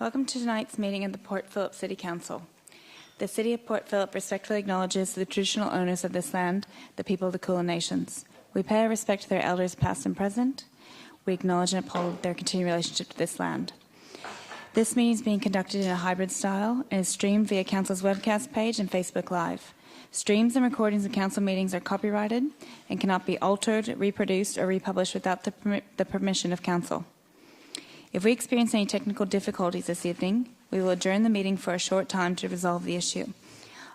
Welcome to tonight's meeting of the Port Phillip City Council. The City of Port Phillip respectfully acknowledges the traditional owners of this land, the people of the Kulin Nations. We pay our respect to their elders past and present. We acknowledge and uphold their continued relationship to this land. This meeting is being conducted in a hybrid style and is streamed via Council's webcast page and Facebook Live. Streams and recordings of Council meetings are copyrighted and cannot be altered, reproduced, or republished without the permission of Council. If we experience any technical difficulties this evening, we will adjourn the meeting for a short time to resolve the issue.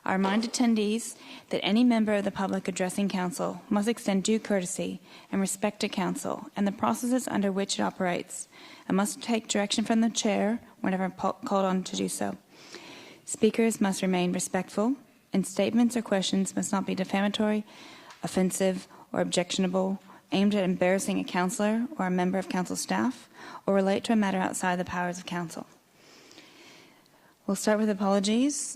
I remind attendees that any member of the public addressing Council must extend due courtesy and respect to Council and the processes under which it operates, and must take direction from the Chair whenever called on to do so. Speakers must remain respectful, and statements or questions must not be defamatory, offensive, or objectionable, aimed at embarrassing a councillor or a member of Council staff, or relate to a matter outside the powers of Council. We'll start with apologies.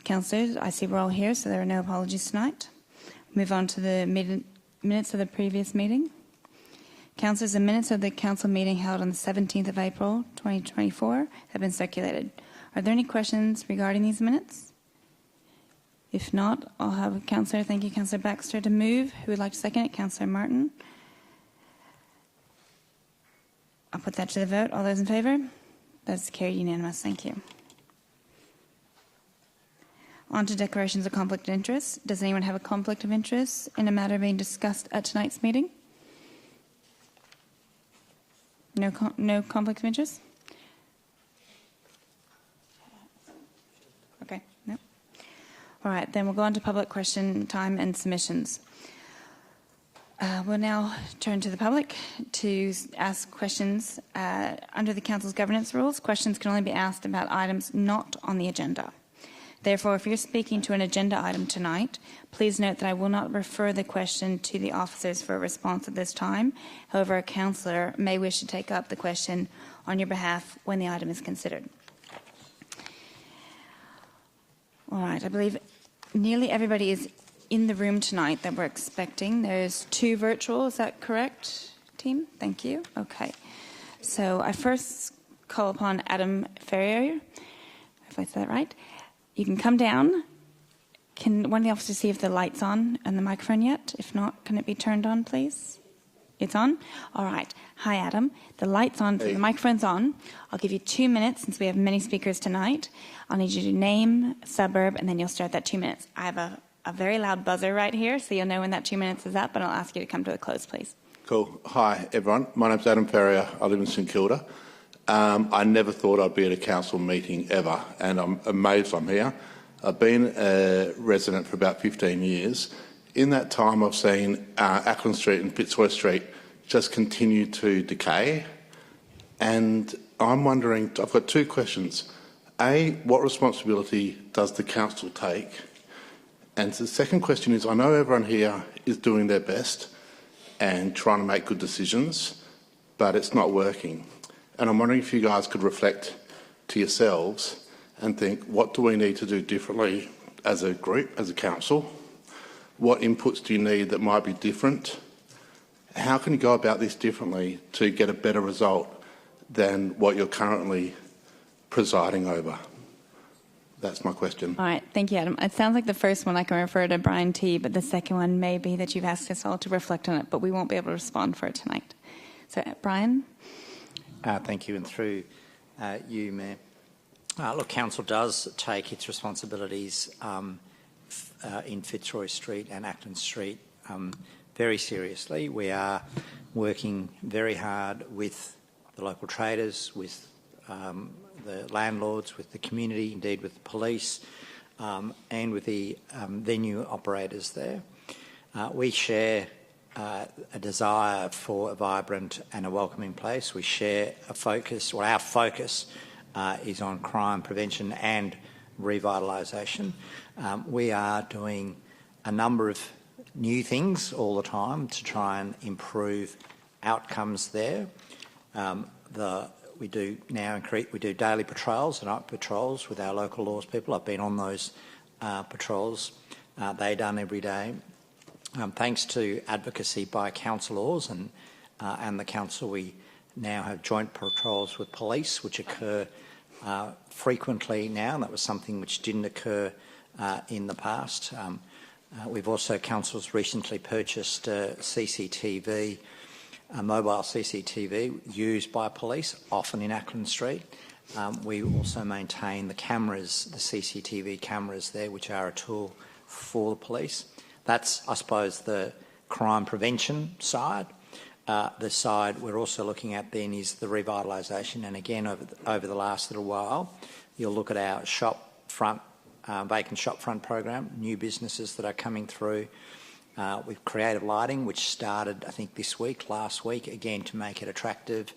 Councillors, I see we're all here, so there are no apologies tonight. Move on to the minutes of the previous meeting. Councillors, the minutes of the Council meeting held on the 17th of April 2024 have been circulated. Are there any questions regarding these minutes? If not, I'll have Councillor, thank you, Councillor Baxter, to move. Who would like to second it? Councillor Martin. I'll put that to the vote. All those in favour? That's carried unanimous. Thank you. On to declarations of conflict of interest. Does anyone have a conflict of interest in a matter being discussed at tonight's meeting? No conflict of interest? Okay, no. All right, then we'll go on to public question time and submissions. We'll now turn to the public to ask questions. Under the Council's governance rules, questions can only be asked about items not on the agenda. Therefore, if you're speaking to an agenda item tonight, please note that I will not refer the question to the officers for a response at this time. However, a councillor may wish to take up the question on your behalf when the item is considered. All right, I believe nearly everybody is in the room tonight that we're expecting. There's 2 virtual, is that correct, team? Thank you. Okay. So I first call upon Adam Ferrier, if I said that right. You can come down. Can one of the officers see if the light's on and the microphone yet? If not, can it be turned on, please? It's on? All right. Hi, Adam. The light's on, hey. The microphone's on. I'll give you 2 minutes since we have many speakers tonight. I'll need you to name, suburb, and then you'll start that 2 minutes. I have a very loud buzzer right here, so you'll know when that 2 minutes is up, and I'll ask you to come to a close, please. Cool. Hi, everyone. My name's Adam Ferrier. I live in St Kilda. I never thought I'd be at a council meeting ever, and I'm amazed I'm here. I've been a resident for about 15 years. In that time, I've seen Ackland Street and Fitzroy Street just continue to decay, and I'm wondering, I've got 2 questions. A, what responsibility does the council take? And the second question is, I know everyone here is doing their best and trying to make good decisions, but it's not working. And I'm wondering if you guys could reflect to yourselves and think, what do we need to do differently as a group, as a council? What inputs do you need that might be different? How can you go about this differently to get a better result than what you're currently presiding over? That's my question. All right. Thank you, Adam. It sounds like the first one I can refer to Brian T., but the second one may be that you've asked us all to reflect on it, but we won't be able to respond for it tonight. So, Brian? Thank you, and through you, Mayor. Look, Council does take its responsibilities in Fitzroy Street and Acton Street very seriously. We are working very hard with the local traders, with the landlords, with the community, indeed with the police, and with the venue operators there. We share a desire for a vibrant and a welcoming place. We share a focus, or our focus is on crime prevention and revitalisation. We are doing a number of new things all the time to try and improve outcomes there. We do daily patrols and night patrols with our local laws people. I've been on those patrols. They're done every day. Thanks to advocacy by councillors and the council, we now have joint patrols with police, which occur frequently now, and that was something which didn't occur in the past. We've also, council's recently purchased CCTV, mobile CCTV used by police, often in Ackland Street. We also maintain the cameras, the CCTV cameras there, which are a tool for the police. That's, I suppose, the crime prevention side. The side we're also looking at then is the revitalisation, and again over the last little while, you'll look at our vacant shop front program, new businesses that are coming through. With creative lighting, which started, I think, last week, again to make it attractive.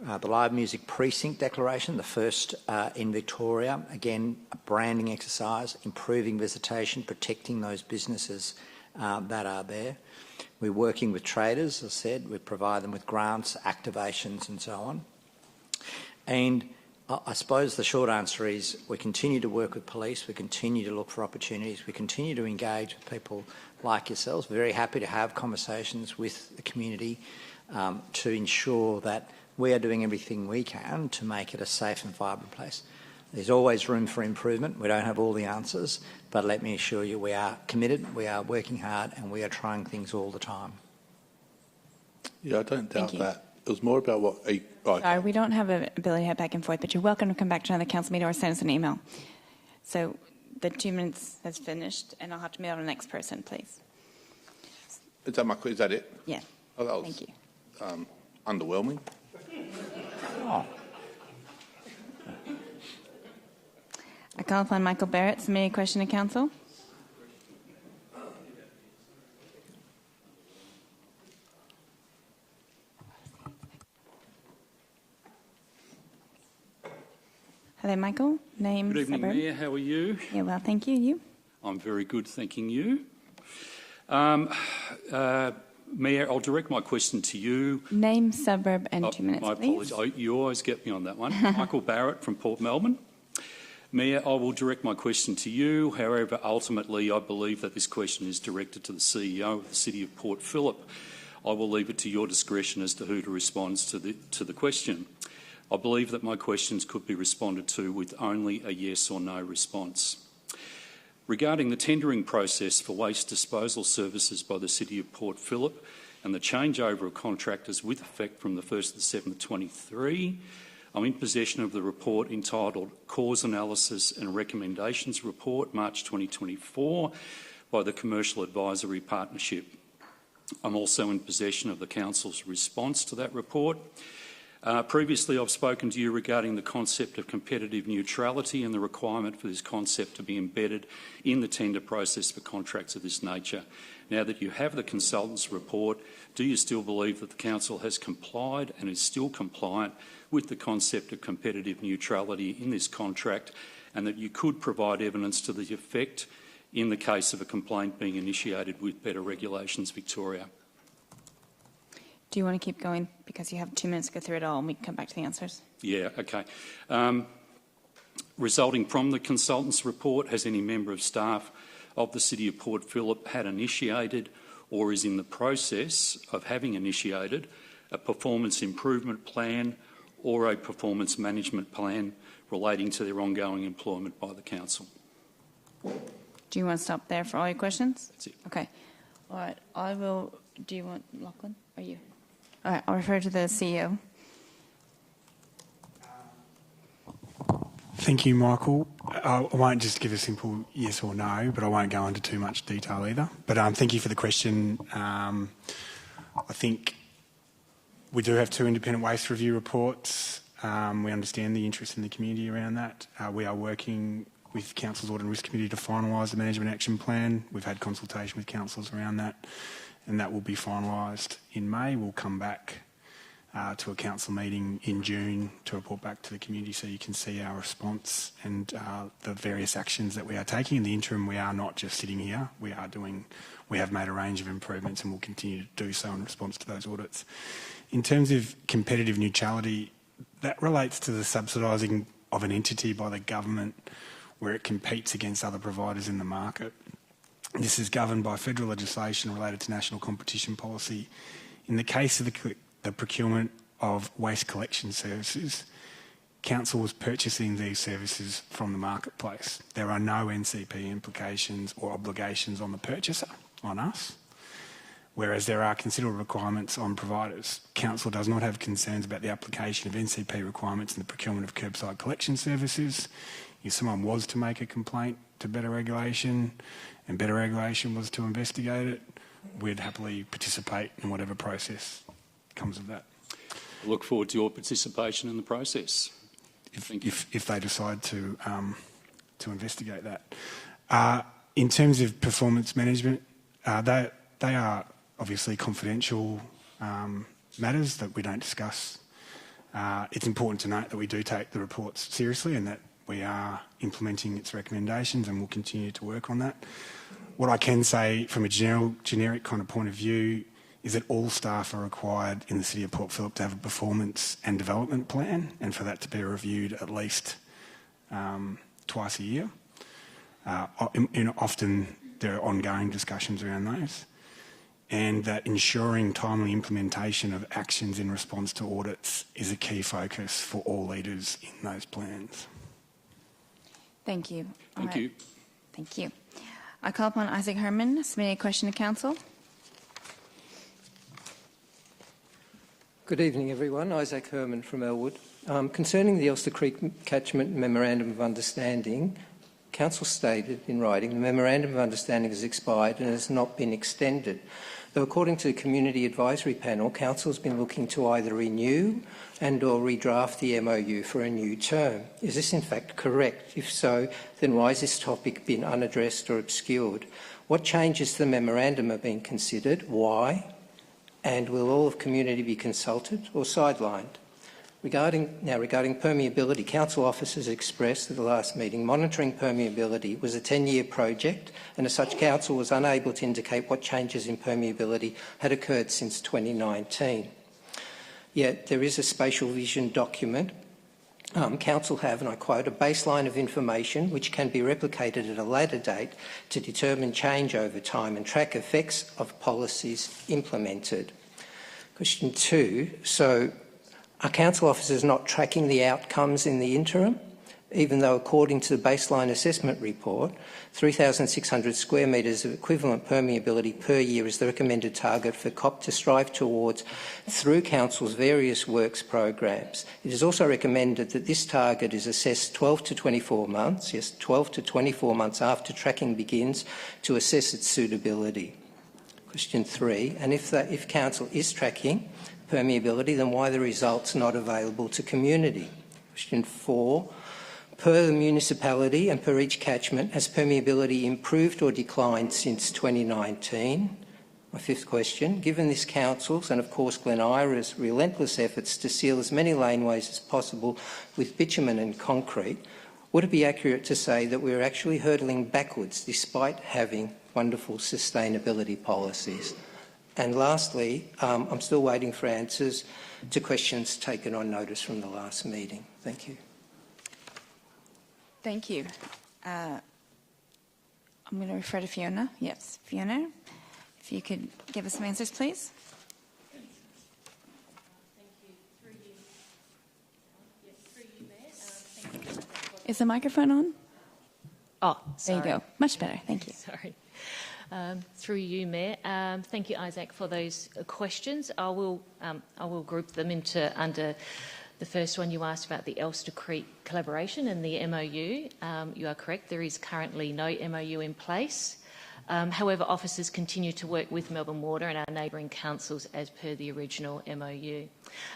The live music precinct declaration, the first in Victoria, again, a branding exercise, improving visitation, protecting those businesses that are there. We're working with traders, as I said, we provide them with grants, activations and so on. And I suppose the short answer is we continue to work with police, we continue to look for opportunities, we continue to engage with people like yourselves. Very happy to have conversations with the community to ensure that we are doing everything we can to make it a safe and vibrant place. There's always room for improvement. We don't have all the answers, but let me assure you we are committed, we are working hard, and we are trying things all the time. Yeah, I don't doubt that. It was more about what... Sorry, we don't have an ability to head back and forth, but you're welcome to come back to another council meeting or send us an email. So the 2 minutes has finished, and I'll have to move on to the next person, please. Is that it? Yeah. Oh, that was, thank you. Underwhelming. Oh. I call upon Michael Barrett to submit a question to council. Hello, Michael. Name, Good evening, suburb. Mayor. How are you? Yeah, well, thank you. You? I'm very good, thanking you. Mayor, I'll direct my question to you. Name, suburb, and 2 minutes, My please. apologies. You always get me on that one. Michael Barrett from Port Melbourne. Mayor, I will direct my question to you. However, ultimately, I believe that this question is directed to the CEO of the City of Port Phillip. I will leave it to your discretion as to who to respond to the question. I believe that my questions could be responded to with only a yes or no response. Regarding the tendering process for waste disposal services by the City of Port Phillip and the changeover of contractors with effect from the 1st of December 23, I'm in possession of the report entitled Cause Analysis and Recommendations Report, March 2024, by the Commercial Advisory Partnership. I'm also in possession of the Council's response to that report. Previously, I've spoken to you regarding the concept of competitive neutrality and the requirement for this concept to be embedded in the tender process for contracts of this nature. Now that you have the consultant's report, do you still believe that the Council has complied and is still compliant with the concept of competitive neutrality in this contract, and that you could provide evidence to the effect in the case of a complaint being initiated with Better Regulations Victoria? Do you want to keep going? Because you have 2 minutes to go through it all, and we can come back to the answers. Yeah, okay. Resulting from the consultant's report, has any member of staff of the City of Port Phillip had initiated or is in the process of having initiated a performance improvement plan or a performance management plan relating to their ongoing employment by the Council? Do you want to stop there for all your questions? That's it. Okay. All right. I will... Do you want Lachlan? Are you... All right, I'll refer to the CEO. Thank you, Michael. I won't just give a simple yes or no, but I won't go into too much detail either. But thank you for the question. I think we do have 2 independent waste review reports. We understand the interest in the community around that. We are working with Council's Audit and Risk Committee to finalise the management action plan. We've had consultation with councils around that, and that will be finalised in May. We'll come back to a council meeting in June to report back to the community so you can see our response and the various actions that we are taking. In the interim, we are not just sitting here. We have made a range of improvements and will continue to do so in response to those audits. In terms of competitive neutrality, that relates to the subsidising of an entity by the government where it competes against other providers in the market. This is governed by federal legislation related to national competition policy. In the case of the procurement of waste collection services, Council was purchasing these services from the marketplace. There are no NCP implications or obligations on the purchaser, on us, whereas there are considerable requirements on providers. Council does not have concerns about the application of NCP requirements in the procurement of curbside collection services. If someone was to make a complaint to Better Regulation and Better Regulation was to investigate it, we'd happily participate in whatever process comes of that. I look forward to your participation in the process. If they decide to investigate that. In terms of performance management, they are obviously confidential matters that we don't discuss. It's important to note that we do take the reports seriously and that we are implementing its recommendations and will continue to work on that. What I can say from a generic kind of point of view is that all staff are required in the City of Port Phillip to have a performance and development plan and for that to be reviewed at least twice a year. Often there are ongoing discussions around those, and that ensuring timely implementation of actions in response to audits is a key focus for all leaders in those plans. Thank you. Thank you. Thank you. I call upon Isaac Herman, submitting a question to Council. Good evening, everyone. Isaac Herman from Elwood. Concerning the Elster Creek Catchment Memorandum of Understanding, Council stated in writing the Memorandum of Understanding has expired and has not been extended. Though according to the Community Advisory Panel, Council has been looking to either renew and or redraft the MOU for a new term. Is this in fact correct? If so, then why has this topic been unaddressed or obscured? What changes to the memorandum are being considered? Why? And will all of community be consulted or sidelined? Regarding permeability, Council officers expressed at the last meeting monitoring permeability was a 10-year project, and as such Council was unable to indicate what changes in permeability had occurred since 2019. Yet there is a spatial vision document. Council have, and I quote, a baseline of information which can be replicated at a later date to determine change over time and track effects of policies implemented. Question 2, so are Council officers not tracking the outcomes in the interim? Even though according to the baseline assessment report, 3,600 square metres of equivalent permeability per year is the recommended target for COP to strive towards through Council's various works programs. It is also recommended that this target is assessed 12 to 24 months, yes, 12 to 24 months after tracking begins to assess its suitability. Question 3, and if Council is tracking permeability, then why are the results not available to community? Question 4, per the municipality and per each catchment, has permeability improved or declined since 2019? My 5th question, given this Council's and of course Glen Ira's relentless efforts to seal as many laneways as possible with bitumen and concrete, would it be accurate to say that we're actually hurtling backwards despite having wonderful sustainability policies? And lastly, I'm still waiting for answers to questions taken on notice from the last meeting. Thank you. Thank you. I'm going to refer to Fiona. Yes, Fiona, if you could give us some answers, please. Is the microphone on? Oh, sorry. There you go. Much better. Thank you. Sorry. Through you, Mayor. Thank you, Isaac, for those questions. I will group them under the first one you asked about the Elster Creek collaboration and the MOU. You are correct. There is currently no MOU in place. However, officers continue to work with Melbourne Water and our neighbouring councils as per the original MOU.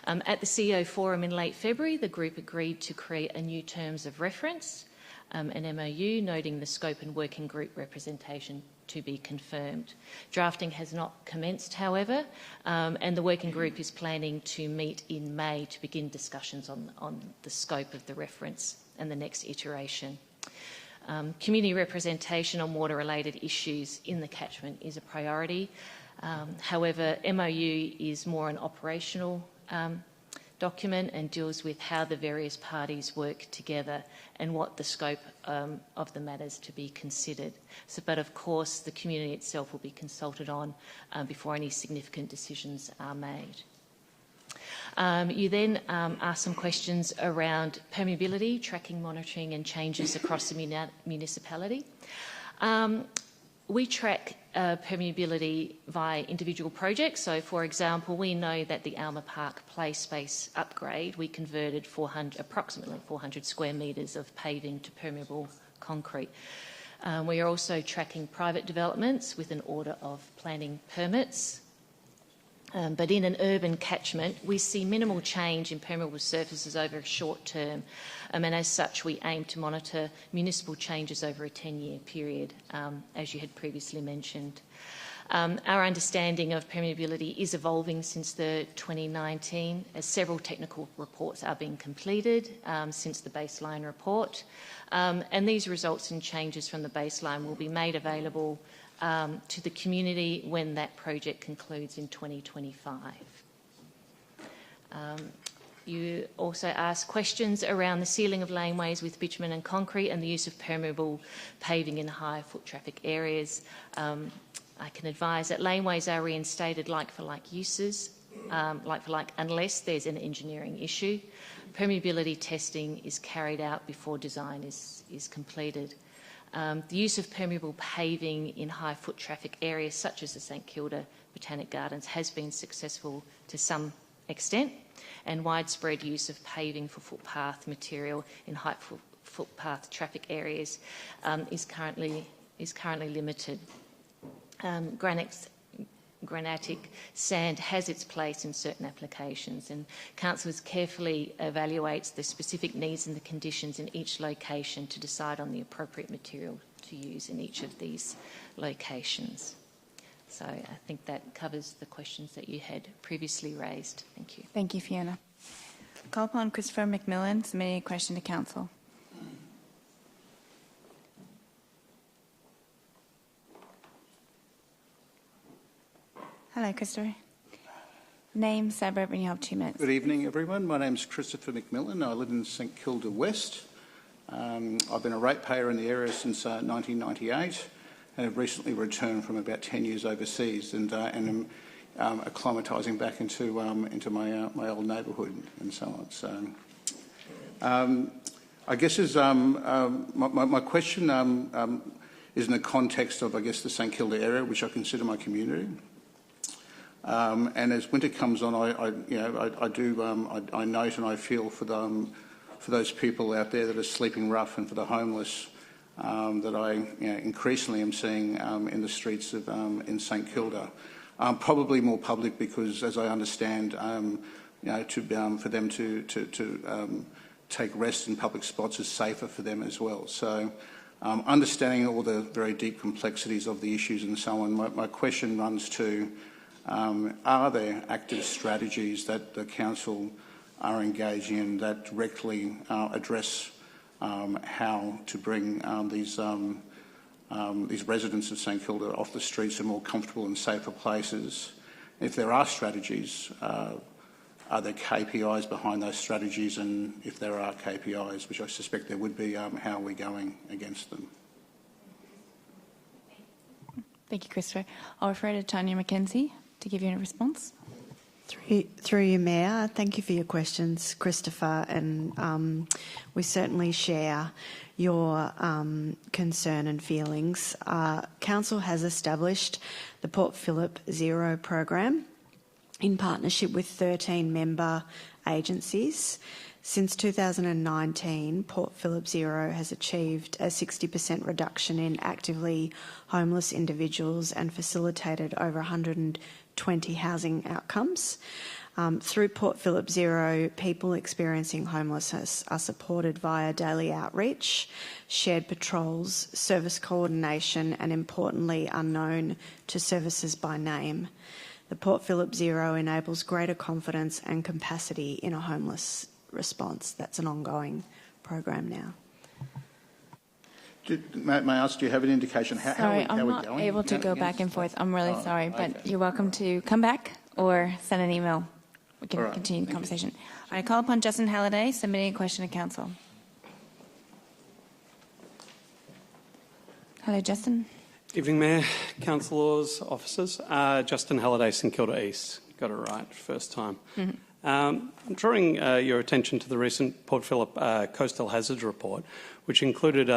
At the CEO Forum in late February, the group agreed to create a new terms of reference, an MOU, noting the scope and working group representation to be confirmed. Drafting has not commenced, however, and the working group is planning to meet in May to begin discussions on the scope of the reference and the next iteration. Community representation on water-related issues in the catchment is a priority. However, MOU is more an operational document and deals with how the various parties work together and what the scope of the matters to be considered. But of course, the community itself will be consulted on before any significant decisions are made. You then asked some questions around permeability, tracking, monitoring and changes across the municipality. We track permeability via individual projects. So, for example, we know that the Alma Park play space upgrade, we converted approximately 400 square metres of paving to permeable concrete. We are also tracking private developments with an order of planning permits. But in an urban catchment, we see minimal change in permeable surfaces over a short term, and as such we aim to monitor municipal changes over a 10-year period, as you had previously mentioned. Our understanding of permeability is evolving since the 2019, as several technical reports are being completed since the baseline report, and these results and changes from the baseline will be made available to the community when that project concludes in 2025. You also asked questions around the sealing of laneways with bitumen and concrete and the use of permeable paving in high foot traffic areas. I can advise that laneways are reinstated like-for-like uses, like-for-like, unless there's an engineering issue. Permeability testing is carried out before design is completed. The use of permeable paving in high foot traffic areas such as the St Kilda Botanic Gardens has been successful to some extent, and widespread use of paving for footpath material in high footpath traffic areas is currently limited. Granitic sand has its place in certain applications, and Council carefully evaluates the specific needs and the conditions in each location to decide on the appropriate material to use in each of these locations. So I think that covers the questions that you had previously raised. Thank you. Thank you, Fiona. Call upon Christopher McMillan, submitting a question to Council. Hello, Christopher. Name, suburb, and you have 2 minutes. Good evening, everyone. My name's Christopher McMillan. I live in St Kilda West. I've been a ratepayer in the area since 1998 and have recently returned from about 10 years overseas and am acclimatising back into my old neighbourhood and so on. So, I guess as my question is in the context of, I guess, the St Kilda area, which I consider my community. And as winter comes on, I note and I feel for those people out there that are sleeping rough, and for the homeless that I increasingly am seeing in the streets of in St Kilda. Probably more public because, as I understand, for them to take rest in public spots is safer for them as well. So, understanding all the very deep complexities of the issues and so on, my question runs to. Are there active strategies that the Council are engaging in that directly address how to bring these residents of St Kilda off the streets to more comfortable and safer places? If there are strategies, are there KPIs behind those strategies? And if there are KPIs, which I suspect there would be, how are we going against them? Thank you, Christopher. I'll refer to Tanya McKenzie to give you a response. Through you, Mayor, thank you for your questions, Christopher, and we certainly share your concern and feelings. Council has established the Port Phillip Zero program in partnership with 13 member agencies. Since 2019, Port Phillip Zero has achieved a 60% reduction in actively homeless individuals and facilitated over 120 housing outcomes. Through Port Phillip Zero, people experiencing homelessness are supported via daily outreach, shared patrols, service coordination, and importantly, are known to services by name. The Port Phillip Zero enables greater confidence and capacity in a homeless response. That's an ongoing program now. May I ask, do you have an indication how Sorry, how I'm we're not going? able to go back and forth. I'm really sorry, okay. but you're welcome to come back or send an email. We can continue the conversation. I call upon Justin Halliday, submitting a question to Council. Hello, Justin. Evening, Mayor, councillors, officers. Justin Halliday, St Kilda East. Got it right first time. I'm drawing your attention to the recent Port Phillip Coastal Hazards Report, which included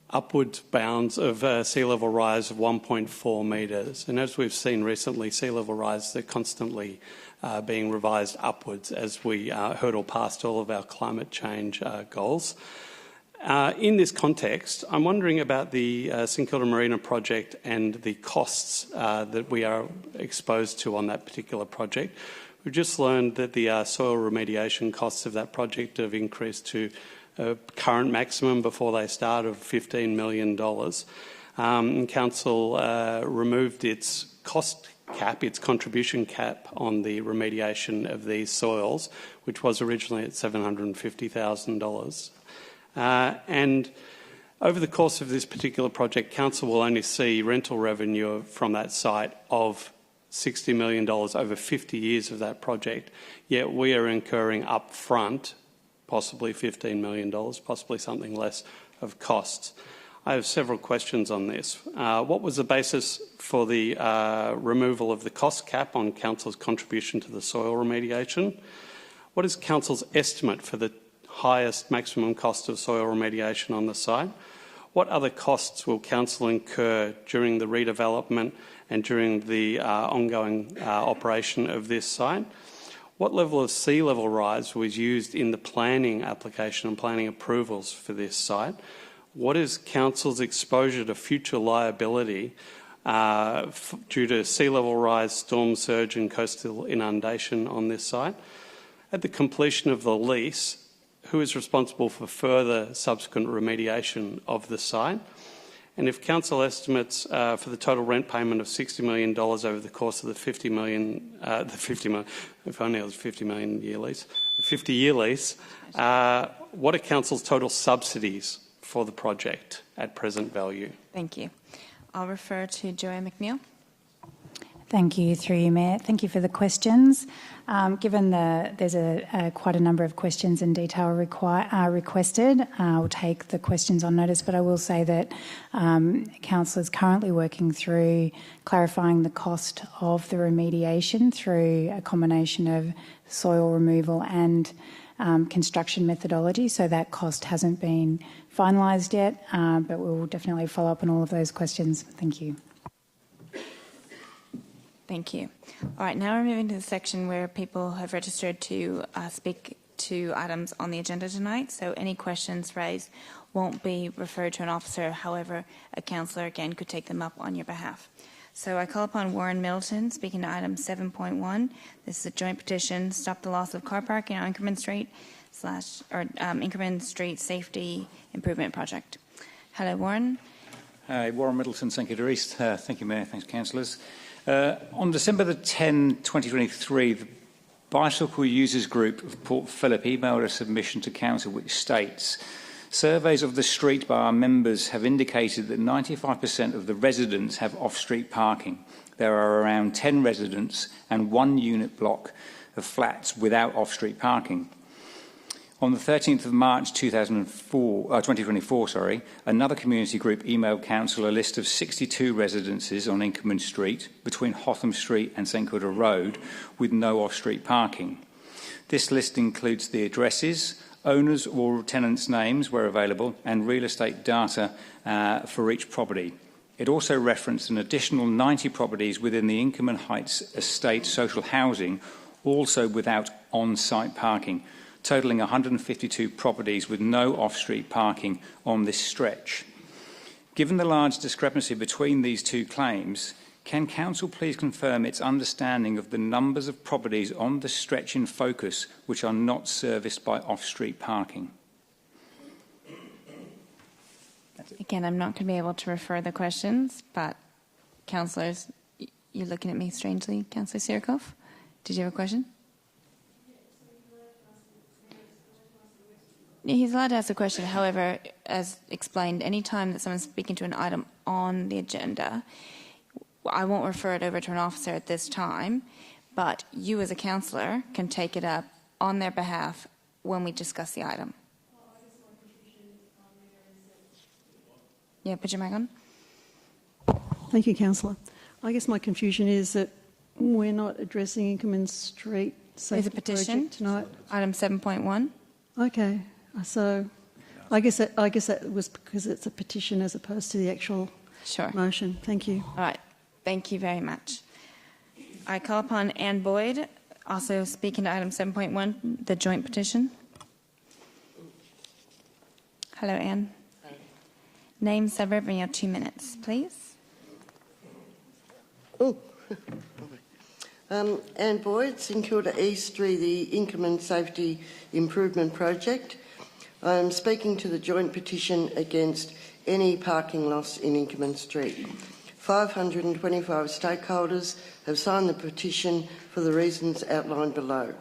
upward bounds of sea level rise of 1.4 metres. And as we've seen recently, sea level rise are constantly being revised upwards as we hurdle past all of our climate change goals. In this context, I'm wondering about the St Kilda Marina project and the costs that we are exposed to on that particular project. We've just learned that the soil remediation costs of that project have increased to a current maximum before they start of $15 million. Council removed its cost cap, its contribution cap on the remediation of these soils, which was originally at $750,000. And over the course of this particular project, Council will only see rental revenue from that site of $60 million over 50 years of that project, yet we are incurring up front possibly $15 million, possibly something less of costs. I have several questions on this. What was the basis for the removal of the cost cap on Council's contribution to the soil remediation? What is Council's estimate for the highest maximum cost of soil remediation on the site? What other costs will Council incur during the redevelopment and during the ongoing operation of this site? What level of sea level rise was used in the planning application and planning approvals for this site? What is Council's exposure to future liability due to sea level rise, storm surge and coastal inundation on this site? At the completion of the lease, who is responsible for further subsequent remediation of the site? And if Council estimates for the total rent payment of $60 million over the course of the 50 million, if only it was 50 million year lease, the 50-year lease, what are Council's total subsidies for the project at present value? Thank you. I'll refer to Joanne McNeill. Thank you, through you, Mayor. Thank you for the questions. Given there's quite a number of questions in detail requested, I'll take the questions on notice, but I will say that Council is currently working through clarifying the cost of the remediation through a combination of soil removal and construction methodology, so that cost hasn't been finalised yet, but we'll definitely follow up on all of those questions. Thank you. Thank you. All right, now we're moving to the section where people have registered to speak to items on the agenda tonight. So any questions raised won't be referred to an officer. However, a councillor, again, could take them up on your behalf. So I call upon Warren Middleton, speaking to item 7.1. This is a joint petition, Stop the Loss of Car Parking on Inkerman Street Inkerman Street Safety Improvement Project. Hello, Warren. Hi, Warren Middleton, St Kilda East. Thank you, Mayor. Thanks, councillors. On December the 10, 2023, the Bicycle Users Group of Port Phillip emailed a submission to Council which states, surveys of the street by our members have indicated that 95% of the residents have off-street parking. There are around 10 residents and one unit block of flats without off-street parking. On the 13th of March 2024, another community group emailed Council a list of 62 residences on Inkerman Street between Hotham Street and St Kilda Road with no off-street parking. This list includes the addresses, owners or tenants' names where available, and real estate data for each property. It also referenced an additional 90 properties within the Inkerman Heights estate social housing, also without on-site parking, totalling 152 properties with no off-street parking on this stretch. Given the large discrepancy between these two claims, can Council please confirm its understanding of the numbers of properties on the stretch in focus which are not serviced by off-street parking? Again, I'm not going to be able to refer the questions, but councillors, you're looking at me strangely. Councillor Sirikov, did you have a question? He's allowed to ask a question. However, as explained, any time that someone's speaking to an item on the agenda, I won't refer it over to an officer at this time, but you as a councillor can take it up on their behalf when we discuss the item. Yeah, put your mic on. Thank you, councillor. I guess my confusion is that we're not addressing Inkerman Street There's a petition tonight. Item 7.1. Okay, so I guess that was because it's a petition as opposed to the actual motion. Thank you. All right. Thank you very much. I call upon Ann Boyd, also speaking to item 7.1, the joint petition. Hello, Ann. Name, suburb, and you have 2 minutes, please. Oh, Ann Boyd, St Kilda East, through the Inkerman Safety Improvement Project. I am speaking to the joint petition against any parking loss in Inkerman Street. 525 stakeholders have signed the petition for the reasons outlined below.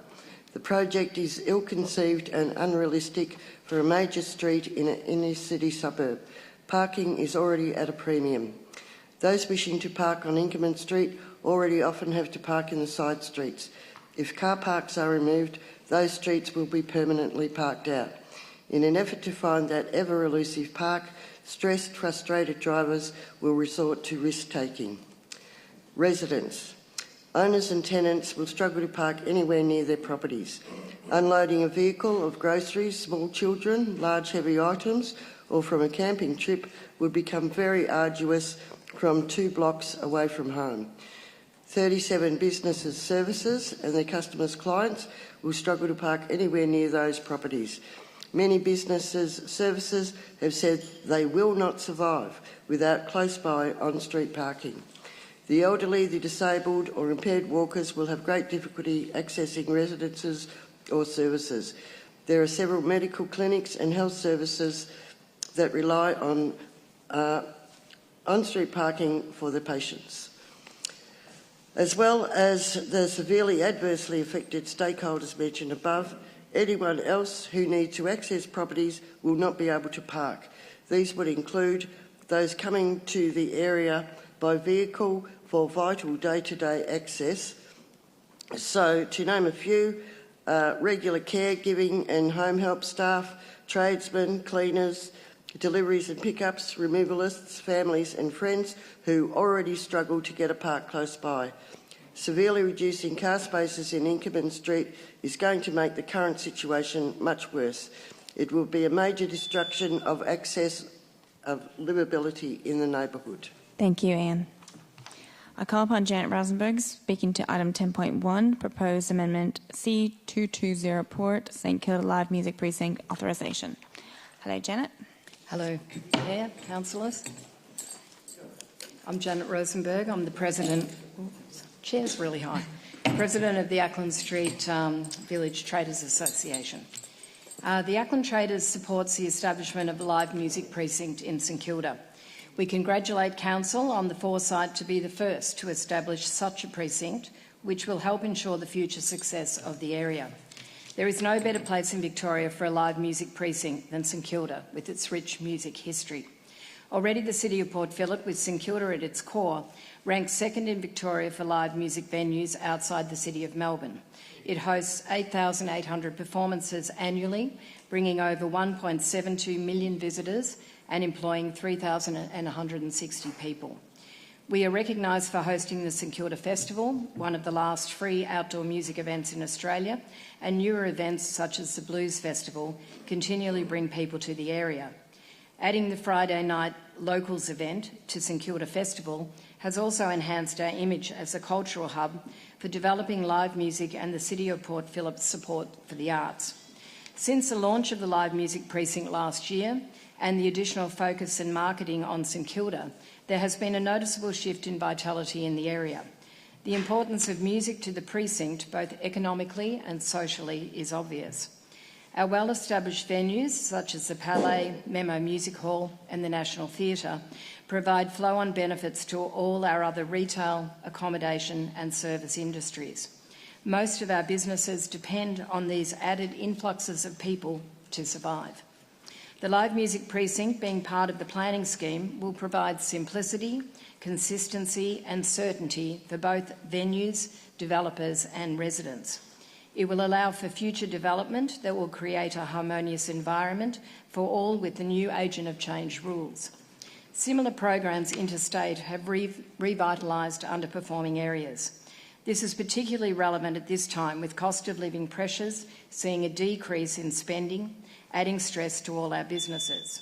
The project is ill-conceived and unrealistic for a major street in an inner-city suburb. Parking is already at a premium. Those wishing to park on Inkerman Street already often have to park in the side streets. If car parks are removed, those streets will be permanently parked out. In an effort to find that ever-elusive park, stressed, frustrated drivers will resort to risk-taking. Residents. Owners and tenants will struggle to park anywhere near their properties. Unloading a vehicle of groceries, small children, large heavy items, or from a camping trip would become very arduous from 2 blocks away from home. 37 businesses' services and their customers' clients will struggle to park anywhere near those properties. Many businesses' services have said they will not survive without close-by on-street parking. The elderly, the disabled or impaired walkers will have great difficulty accessing residences or services. There are several medical clinics and health services that rely on on-street parking for their patients. As well as the severely adversely affected stakeholders mentioned above, anyone else who needs to access properties will not be able to park. These would include those coming to the area by vehicle for vital day-to-day access. So, to name a few, regular caregiving and home help staff, tradesmen, cleaners, deliveries and pickups, removalists, families and friends who already struggle to get a park close by. Severely reducing car spaces in Inkerman Street is going to make the current situation much worse. It will be a major destruction of access of livability in the neighbourhood. Thank you, Anne. I call upon Janet Rosenberg, speaking to item 10.1, proposed amendment C220 Port, St Kilda Live Music Precinct Authorisation. Hello, Janet. Hello, Mayor, councillors. I'm Janet Rosenberg. I'm the president. Chair's really high. President of the Ackland Street Village Traders Association. The Ackland Traders supports the establishment of a live music precinct in St Kilda. We congratulate Council on the foresight to be the first to establish such a precinct, which will help ensure the future success of the area. There is no better place in Victoria for a live music precinct than St Kilda, with its rich music history. Already the City of Port Phillip, with St Kilda at its core, ranks second in Victoria for live music venues outside the City of Melbourne. It hosts 8,800 performances annually, bringing over 1.72 million visitors and employing 3,160 people. We are recognised for hosting the St Kilda Festival, one of the last free outdoor music events in Australia, and newer events such as the Blues Festival continually bring people to the area. Adding the Friday night locals event to St Kilda Festival has also enhanced our image as a cultural hub for developing live music and the City of Port Phillip's support for the arts. Since the launch of the Live Music Precinct last year and the additional focus and marketing on St Kilda, there has been a noticeable shift in vitality in the area. The importance of music to the precinct, both economically and socially, is obvious. Our well-established venues, such as the Palais, Memo Music Hall and the National Theatre, provide flow-on benefits to all our other retail, accommodation and service industries. Most of our businesses depend on these added influxes of people to survive. The Live Music Precinct, being part of the planning scheme, will provide simplicity, consistency and certainty for both venues, developers and residents. It will allow for future development that will create a harmonious environment for all with the new agent of change rules. Similar programs interstate have revitalised underperforming areas. This is particularly relevant at this time with cost of living pressures, seeing a decrease in spending, adding stress to all our businesses.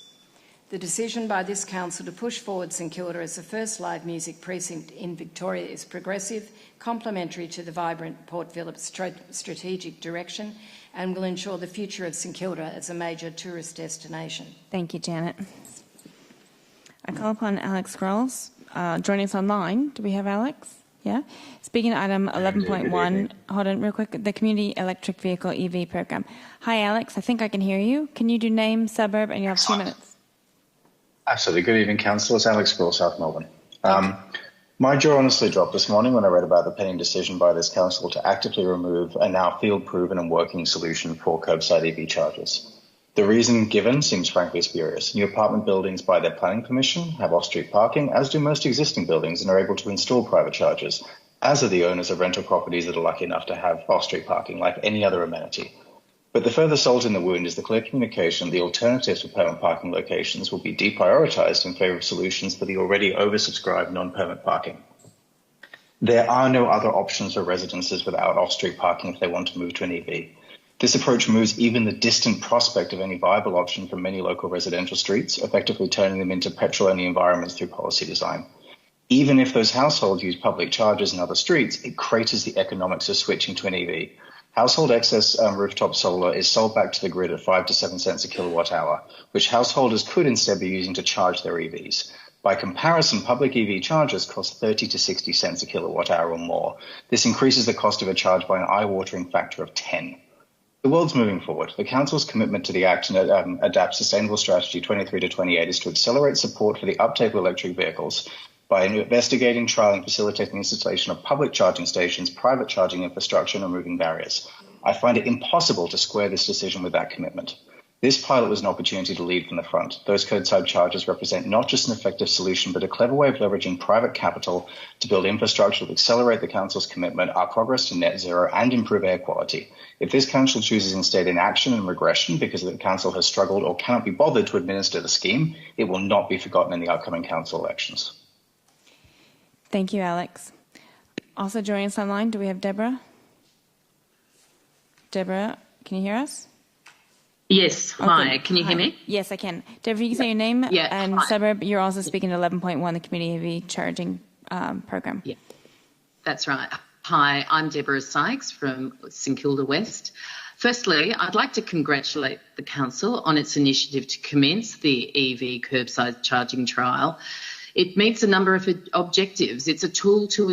The decision by this council to push forward St Kilda as the first live music precinct in Victoria is progressive, complementary to the vibrant Port Phillip strategic direction, and will ensure the future of St Kilda as a major tourist destination. Thank you, Janet. I call upon Alex Scrolls, joining us online. Do we have Alex? Yeah. Speaking to item 11.1, hold on real quick, the Community Electric Vehicle EV program. Hi, Alex. I think I can hear you. Can you do name, suburb, and you have 2 minutes. Absolutely. Good evening, Council. It's Alex Sproul, South Melbourne. My jaw honestly dropped this morning when I read about the pending decision by this Council to actively remove a now field-proven and working solution for curbside EV chargers. The reason given seems frankly spurious. New apartment buildings, by their planning permission, have off-street parking, as do most existing buildings, and are able to install private chargers, as are the owners of rental properties that are lucky enough to have off-street parking like any other amenity. But the further salt in the wound is the clear communication the alternatives for permit parking locations will be deprioritised in favour of solutions for the already oversubscribed non-permit parking. There are no other options for residences without off-street parking if they want to move to an EV. This approach moves even the distant prospect of any viable option from many local residential streets, effectively turning them into petrol-only environments through policy design. Even if those households use public chargers in other streets, it craters the economics of switching to an EV. Household excess rooftop solar is sold back to the grid at 5 to 7 cents a kilowatt hour, which householders could instead be using to charge their EVs. By comparison, public EV chargers cost 30 to 60 cents a kilowatt hour or more. This increases the cost of a charge by an eye-watering factor of 10. The world's moving forward. The Council's commitment to the Act and Adapt Sustainable Strategy 23 to 28 is to accelerate support for the uptake of electric vehicles by investigating, trialling, facilitating the installation of public charging stations, private charging infrastructure, and removing barriers. I find it impossible to square this decision with that commitment. This pilot was an opportunity to lead from the front. Those curbside chargers represent not just an effective solution, but a clever way of leveraging private capital to build infrastructure to accelerate the Council's commitment, our progress to net zero, and improve air quality. If this Council chooses instead inaction and regression because the Council has struggled or cannot be bothered to administer the scheme, it will not be forgotten in the upcoming Council elections. Thank you, Alex. Also joining us online, do we have Deborah? Deborah, can you hear us? Yes. Okay. Hi. Can you hear me? Yes, I can. Deborah, you can say your name and suburb. You're also speaking to 11.1, the Community EV Charging Program. Yeah, that's right. Hi, I'm Deborah Sykes from St Kilda West. Firstly, I'd like to congratulate the Council on its initiative to commence the EV curbside charging trial. It meets a number of objectives. It's a tool to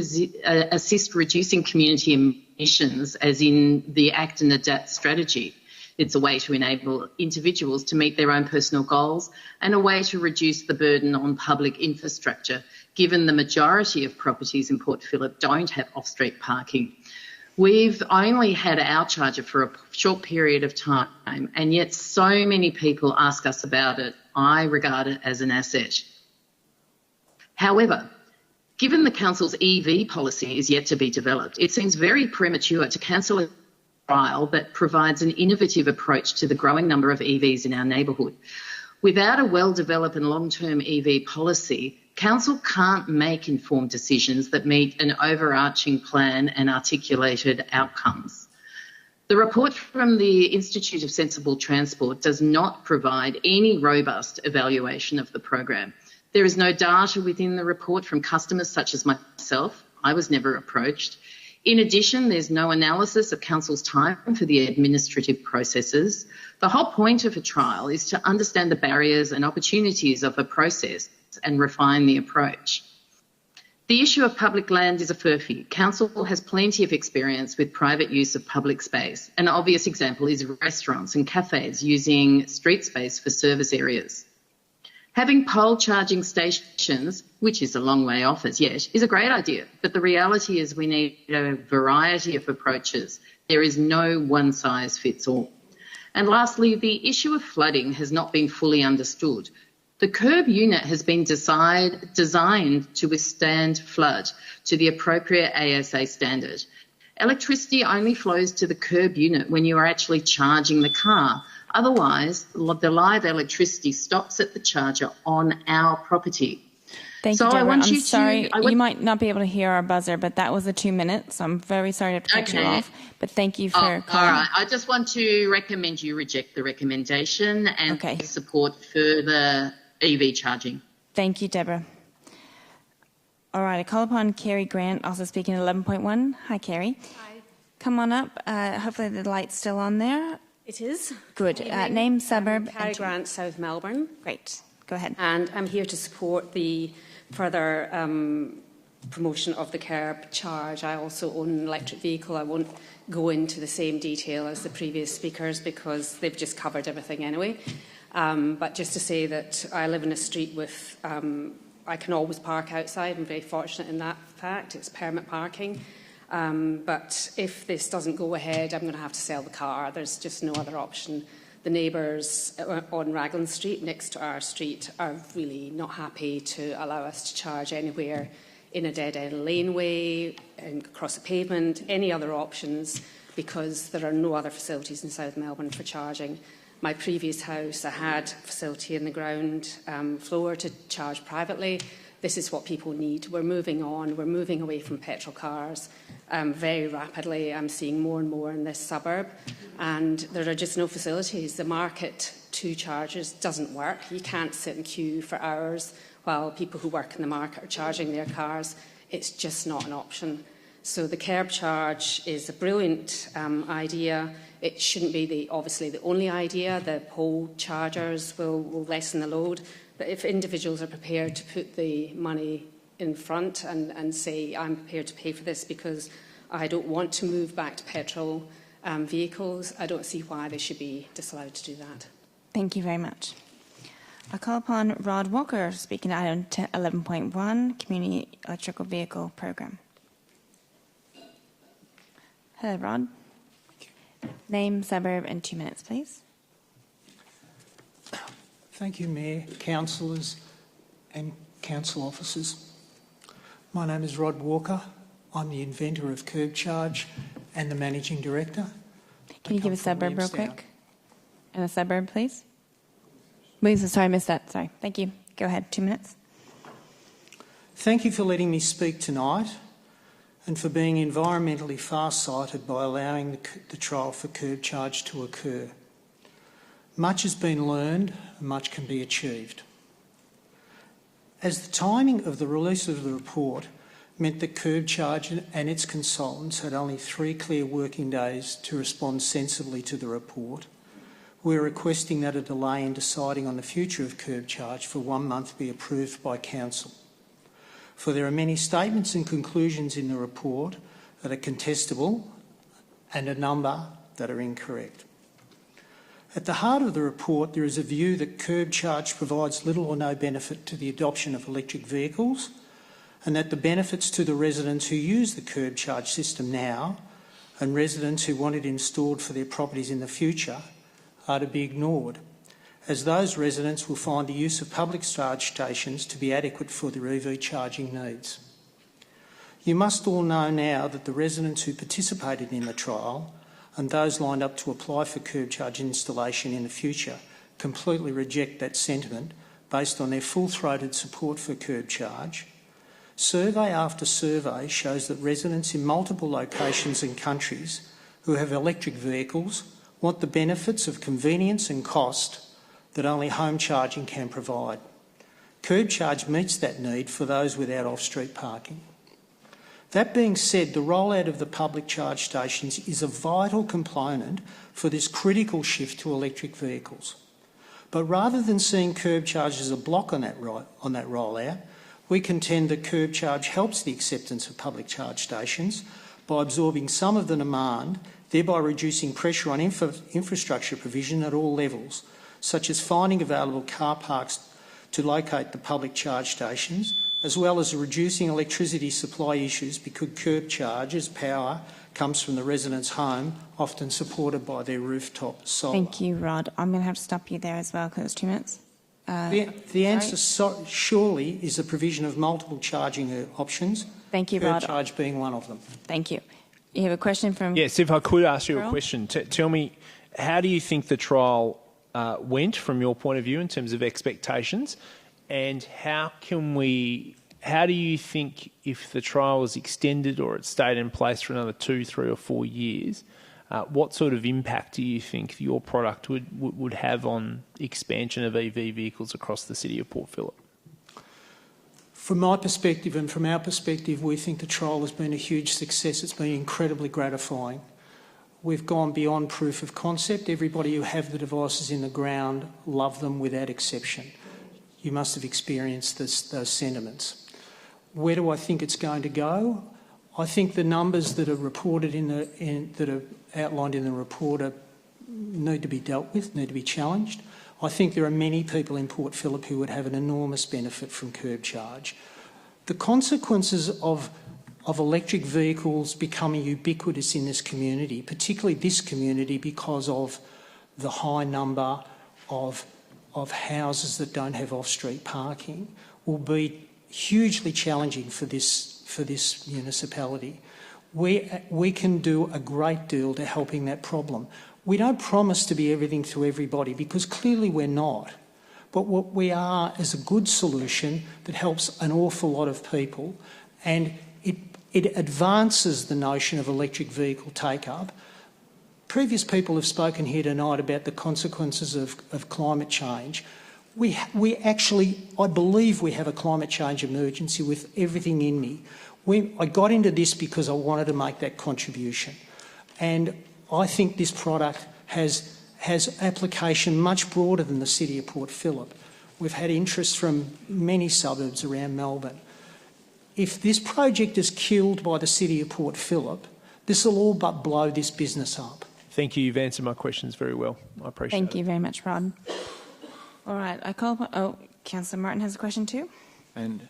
assist reducing community emissions, as in the Act and Adapt strategy. It's a way to enable individuals to meet their own personal goals and a way to reduce the burden on public infrastructure, given the majority of properties in Port Phillip don't have off-street parking. We've only had our charger for a short period of time, and yet so many people ask us about it. I regard it as an asset. However, given the Council's EV policy is yet to be developed, it seems very premature to cancel a trial that provides an innovative approach to the growing number of EVs in our neighbourhood. Without a well-developed and long-term EV policy, Council can't make informed decisions that meet an overarching plan and articulated outcomes. The report from the Institute of Sensible Transport does not provide any robust evaluation of the program. There is no data within the report from customers such as myself. I was never approached. In addition, there's no analysis of Council's time for the administrative processes. The whole point of a trial is to understand the barriers and opportunities of a process and refine the approach. The issue of public land is a furphy. Council has plenty of experience with private use of public space. An obvious example is restaurants and cafes using street space for service areas. Having pole charging stations, which is a long way off as yet, is a great idea, but the reality is we need a variety of approaches. There is no one size fits all. And lastly, the issue of flooding has not been fully understood. The curb unit has been designed to withstand flood to the appropriate ASA standard. Electricity only flows to the curb unit when you are actually charging the car. Otherwise, the live electricity stops at the charger on our property. Thank you, Deborah. I'm sorry, you might not be able to hear our buzzer, but that was the 2 minutes. So I'm very sorry to have to cut you off, but thank you for calling. All right. I just want to recommend you reject the recommendation and support further EV charging. Thank you, Deborah. All right, I call upon Kerry Grant, also speaking at 11.1. Hi, Kerry. Hi. Come on up. Hopefully the light's still on there. It is. Good. Name, suburb. Kerry Grant, South Melbourne. Great. Go ahead. And I'm here to support the further promotion of the curb charge. I also own an electric vehicle. I won't go into the same detail as the previous speakers because they've just covered everything anyway. But just to say that I live in a street with, I can always park outside. I'm very fortunate in that fact. It's permit parking. But if this doesn't go ahead, I'm going to have to sell the car. There's just no other option. The neighbours on Raglan Street, next to our street, are really not happy to allow us to charge anywhere in a dead-end laneway, and across a pavement, any other options, because there are no other facilities in South Melbourne for charging. My previous house, I had facility in the ground floor to charge privately. This is what people need. We're moving on. We're moving away from petrol cars very rapidly. I'm seeing more and more in this suburb, and there are just no facilities. The market to chargers doesn't work. You can't sit in queue for hours while people who work in the market are charging their cars. It's just not an option. So the curb charge is a brilliant idea. It shouldn't be obviously the only idea. The pole chargers will lessen the load. But if individuals are prepared to put the money in front and say, I'm prepared to pay for this because I don't want to move back to petrol vehicles, I don't see why they should be disallowed to do that. Thank you very much. I call upon Rod Walker, speaking at item 11.1, Community Electrical Vehicle Program. Hello, Rod. Name, suburb, and 2 minutes, please. Thank you, Mayor, councillors and council officers. My name is Rod Walker. I'm the inventor of curb charge and the managing director. Can you give a suburb real quick? And a suburb, please? Sorry, I missed that. Sorry. Thank you. Go ahead. 2 minutes. Thank you for letting me speak tonight and for being environmentally far-sighted by allowing the trial for curb charge to occur. Much has been learned and much can be achieved. As the timing of the release of the report meant that curb charge and its consultants had only 3 clear working days to respond sensibly to the report, we're requesting that a delay in deciding on the future of curb charge for 1 month be approved by Council. For there are many statements and conclusions in the report that are contestable and a number that are incorrect. At the heart of the report, there is a view that curb charge provides little or no benefit to the adoption of electric vehicles, and that the benefits to the residents who use the curb charge system now and residents who want it installed for their properties in the future are to be ignored, as those residents will find the use of public charge stations to be adequate for their EV charging needs. You must all know now that the residents who participated in the trial and those lined up to apply for curb charge installation in the future completely reject that sentiment based on their full-throated support for curb charge. Survey after survey shows that residents in multiple locations and countries who have electric vehicles want the benefits of convenience and cost that only home charging can provide. Curb charge meets that need for those without off-street parking. That being said, the rollout of the public charge stations is a vital component for this critical shift to electric vehicles. But rather than seeing curb charge as a block on that rollout, we contend that curb charge helps the acceptance of public charge stations by absorbing some of the demand, thereby reducing pressure on infrastructure provision at all levels, such as finding available car parks to locate the public charge stations, as well as reducing electricity supply issues because curb charge's power comes from the resident's home, often supported by their rooftop solar. Thank you, Rod. I'm going to have to stop you there as well because it's 2 minutes. The answer surely is the provision of multiple charging options. Thank you, curb Rod. charge being one of them. Thank you. You have a question from... Yes, if I could ask you a question. Tell me, how do you think the trial went from your point of view in terms of expectations? and how do you think if the trial was extended or it stayed in place for another 2, 3 or 4 years, what sort of impact do you think your product would have on expansion of EV vehicles across the city of Port Phillip? From my perspective and from our perspective, we think the trial has been a huge success. It's been incredibly gratifying. We've gone beyond proof of concept. Everybody who have the devices in the ground love them without exception. You must have experienced those sentiments. Where do I think it's going to go? I think the numbers that are reported that are outlined in the report need to be dealt with, need to be challenged. I think there are many people in Port Phillip who would have an enormous benefit from curb charge. The consequences of electric vehicles becoming ubiquitous in this community, particularly this community because of the high number of houses that don't have off-street parking, will be hugely challenging for this municipality. We can do a great deal to helping that problem. We don't promise to be everything to everybody because clearly we're not. But what we are is a good solution that helps an awful lot of people, and it advances the notion of electric vehicle take-up. Previous people have spoken here tonight about the consequences of climate change. We actually, I believe we have a climate change emergency with everything in me. I got into this because I wanted to make that contribution. And I think this product has application much broader than the city of Port Phillip. We've had interest from many suburbs around Melbourne. If this project is killed by the city of Port Phillip, this will all but blow this business up. Thank you. You've answered my questions very well. I appreciate it. Thank you very much, Rod. All right, I call upon... Councillor Martin has a question too. And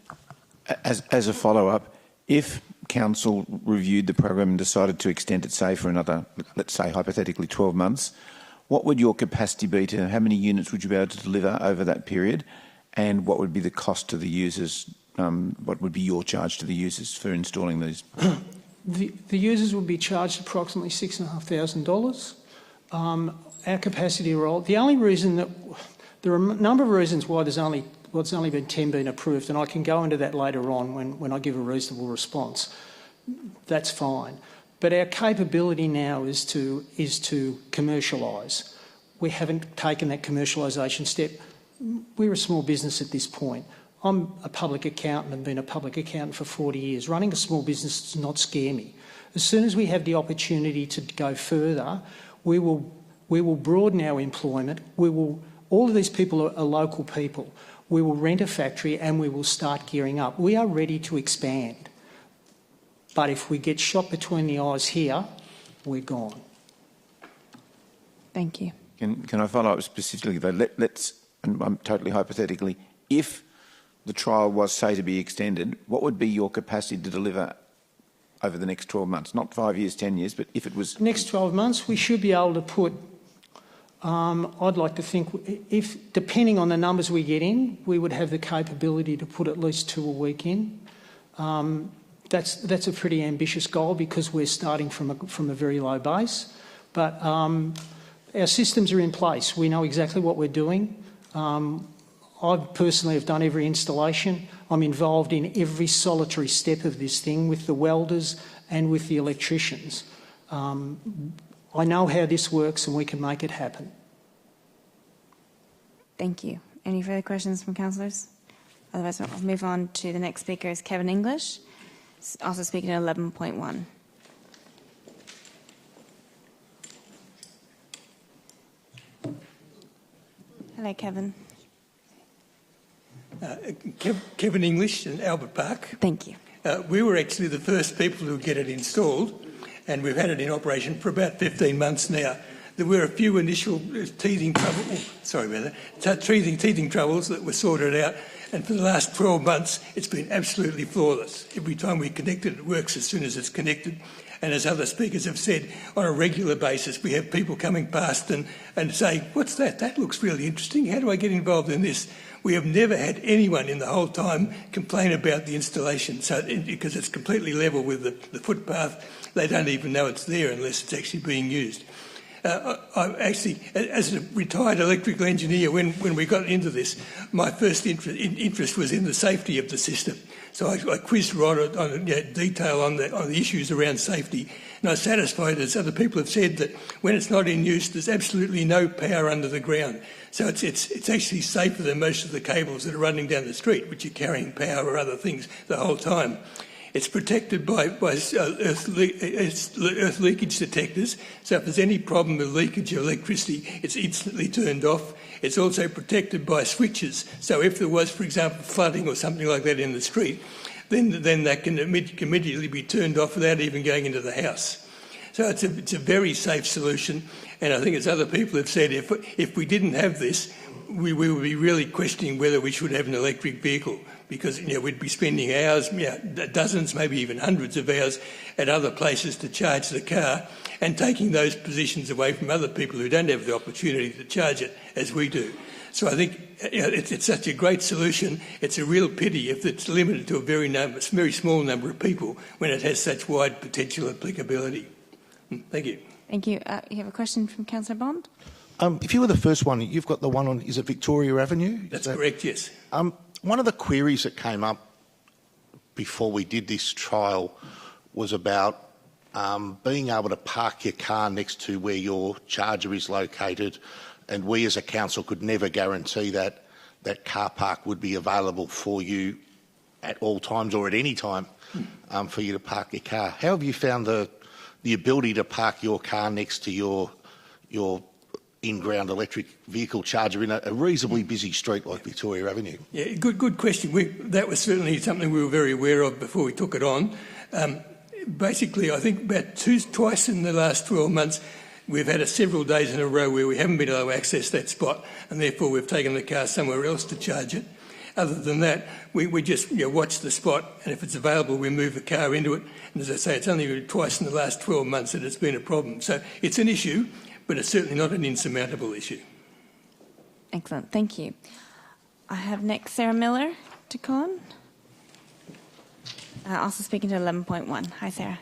as a follow-up, if council reviewed the program and decided to extend it, say, for another, let's say, hypothetically 12 months, what would your capacity be to, how many units would you be able to deliver over that period, and what would be the cost to the users, what would be your charge to the users for installing these? The users would be charged approximately $6,500. Our capacity roll, the only reason that, there are a number of reasons why there's only been 10 been approved, and I can go into that later on when I give a reasonable response. That's fine. But our capability now is to commercialise. We haven't taken that commercialisation step. We're a small business at this point. I'm a public accountant and been a public accountant for 40 years. Running a small business does not scare me. As soon as we have the opportunity to go further, we will broaden our employment. All of these people are local people. We will rent a factory and we will start gearing up. We are ready to expand. But if we get shot between the eyes here, we're gone. Thank you. Can I follow up specifically though? Let's, and I'm totally hypothetically, if the trial was, say, to be extended, what would be your capacity to deliver over the next 12 months? Not 5 years, 10 years, but if it was... Next 12 months, we should be able to put, I'd like to think, if depending on the numbers we get in, we would have the capability to put at least 2 a week in. That's a pretty ambitious goal because we're starting from a very low base. But our systems are in place. We know exactly what we're doing. I personally have done every installation. I'm involved in every solitary step of this thing with the welders and with the electricians. I know how this works and we can make it happen. Thank you. Any further questions from councillors? Otherwise, we'll move on to the next speaker is Kevin English, also speaking at 11.1. Hello, Kevin. Kevin English in Albert Park. Thank you. We were actually the first people to get it installed, and we've had it in operation for about 15 months now. There were a few initial teething troubles that were sorted out, and for the last 12 months it's been absolutely flawless. Every time we connect it, it works as soon as it's connected. And as other speakers have said, on a regular basis we have people coming past and saying, "What's that? That looks really interesting. How do I get involved in this?" We have never had anyone in the whole time complain about the installation, because it's completely level with the footpath. They don't even know it's there unless it's actually being used. I actually, as a retired electrical engineer, when we got into this, my first interest was in the safety of the system. So I quizzed her on detail on the issues around safety, and I was satisfied, as other people have said, that when it's not in use, there's absolutely no power under the ground. So it's actually safer than most of the cables that are running down the street, which are carrying power or other things the whole time. It's protected by earth leakage detectors, so if there's any problem with leakage of electricity, it's instantly turned off. It's also protected by switches, so if there was, for example, flooding or something like that in the street, then that can immediately be turned off without even going into the house. So it's a very safe solution, and I think, as other people have said, if we didn't have this, we would be really questioning whether we should have an electric vehicle, because we'd be spending hours, dozens, maybe even hundreds of hours at other places to charge the car, and taking those positions away from other people who don't have the opportunity to charge it as we do. So I think it's such a great solution. It's a real pity if it's limited to a very small number of people when it has such wide potential applicability. Thank you. Thank you. You have a question from Councillor Bond? If you were the first one, you've got the one on, is it Victoria Avenue? That's correct, yes. One of the queries that came up before we did this trial was about being able to park your car next to where your charger is located, and we as a council could never guarantee that that car park would be available for you at all times or at any time for you to park your car. How have you found the ability to park your car next to your in-ground electric vehicle charger in a reasonably busy street like Victoria Avenue? Yeah, good question. That was certainly something we were very aware of before we took it on. Basically, I think about twice in the last 12 months, we've had several days in a row where we haven't been able to access that spot, and therefore we've taken the car somewhere else to charge it. Other than that, we just watch the spot, and if it's available, we move the car into it. And as I say, it's only been twice in the last 12 months that it's been a problem. So it's an issue, but it's certainly not an insurmountable issue. Excellent, thank you. I have next Sarah Miller to call on. Also speaking to 11.1. Hi, Sarah.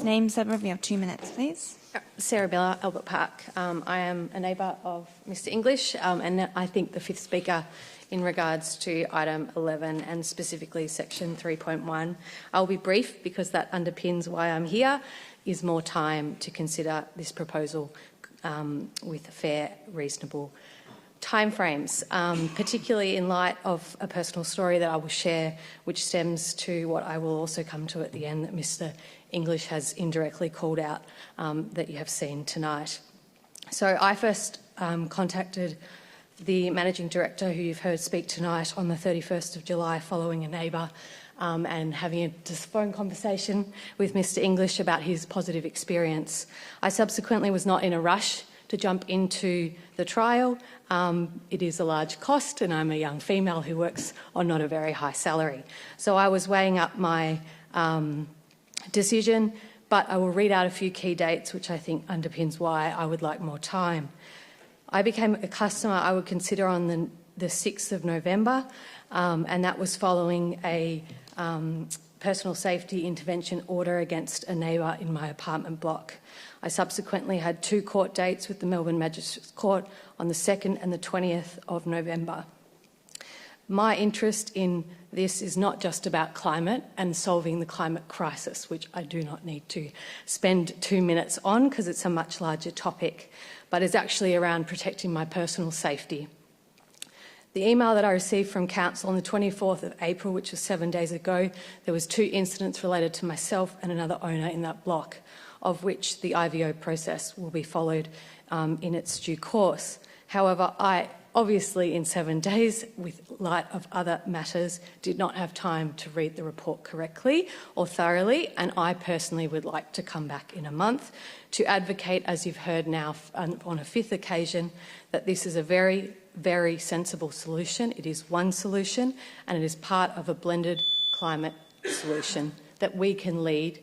Name, suburb, you have 2 minutes, please. Sarah Miller, Albert Park. I am a neighbour of Mr English, and I think the fifth speaker in regards to item 11 and specifically section 3.1. I'll be brief because that underpins why I'm here, is more time to consider this proposal with fair, reasonable timeframes, particularly in light of a personal story that I will share, which stems to what I will also come to at the end that Mr English has indirectly called out that you have seen tonight. So I first contacted the Managing Director, who you've heard speak tonight, on the 31st of July following a neighbour and having a phone conversation with Mr English about his positive experience. I subsequently was not in a rush to jump into the trial. It is a large cost, and I'm a young female who works on not a very high salary. So I was weighing up my decision, but I will read out a few key dates which I think underpins why I would like more time. I became a customer I would consider on the 6th of November, and that was following a personal safety intervention order against a neighbour in my apartment block. I subsequently had 2 court dates with the Melbourne Magistrates Court on the 2nd and the 20th of November. My interest in this is not just about climate and solving the climate crisis, which I do not need to spend 2 minutes on because it's a much larger topic, but is actually around protecting my personal safety. The email that I received from Council on the 24th of April, which was 7 days ago, there was 2 incidents related to myself and another owner in that block, of which the IVO process will be followed in its due course. However, I obviously in 7 days, with light of other matters, did not have time to read the report correctly or thoroughly, and I personally would like to come back in a month to advocate, as you've heard now on a 5th occasion, that this is a very, very sensible solution. It is one solution, and it is part of a blended climate solution that we can lead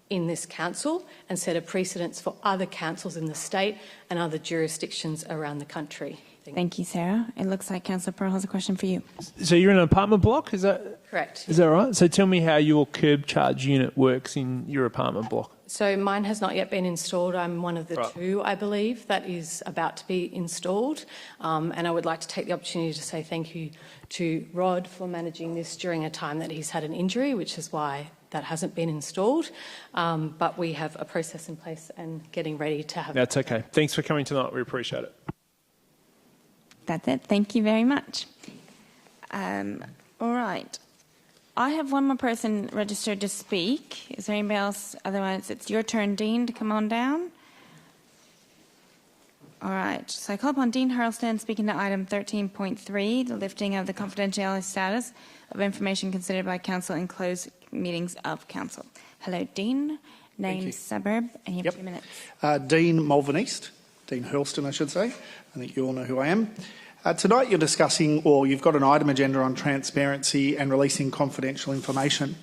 in this council and set a precedence for other councils in the state and other jurisdictions around the country. Thank you, Sarah. It looks like Councillor Pearl has a question for you. So you're in an apartment block, is that correct? Is that right? So tell me how your curb charge unit works in your apartment block. So mine has not yet been installed. I'm one of the Right. two, I believe, that is about to be installed. And I would like to take the opportunity to say thank you to Rod for managing this during a time that he's had an injury, which is why that hasn't been installed. But we have a process in place and getting ready to have That's okay. Thanks for coming tonight. We appreciate it. That's it. Thank you very much. All right. I have one more person registered to speak. Is there anybody else? Otherwise, it's your turn, Dean, to come on down. All right. So I call upon Dean Hurlston speaking to item 13.3, the lifting of the confidentiality status of information considered by council in closed meetings of council. Hello, Dean. Name, suburb, and you have 2 minutes. Dean Malvern East. Dean Hurlston, I should say. I think you all know who I am. Tonight you're discussing, or you've got an item agenda on transparency and releasing confidential information.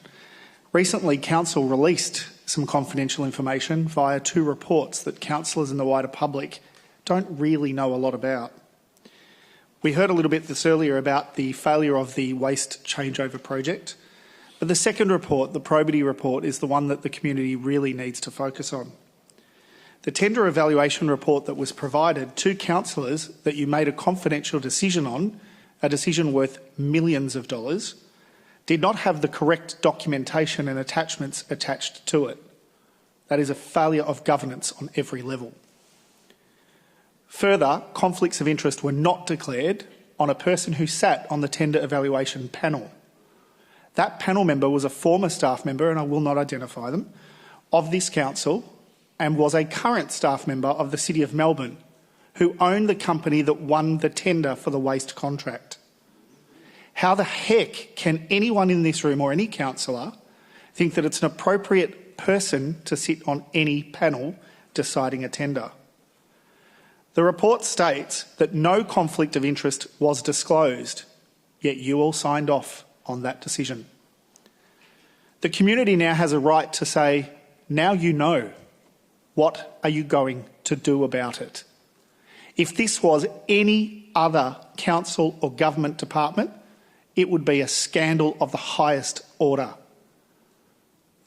Recently, Council released some confidential information via 2 reports that councillors and the wider public don't really know a lot about. We heard a little bit this earlier about the failure of the waste changeover project, but the second report, the probity report, is the one that the community really needs to focus on. The tender evaluation report that was provided to councillors that you made a confidential decision on, a decision worth millions of dollars, did not have the correct documentation and attachments attached to it. That is a failure of governance on every level. Further, conflicts of interest were not declared on a person who sat on the tender evaluation panel. That panel member was a former staff member, and I will not identify them, of this council, and was a current staff member of the City of Melbourne, who owned the company that won the tender for the waste contract. How the heck can anyone in this room or any councillor think that it's an appropriate person to sit on any panel deciding a tender? The report states that no conflict of interest was disclosed, yet you all signed off on that decision. The community now has a right to say, now you know. What are you going to do about it? If this was any other council or government department, it would be a scandal of the highest order.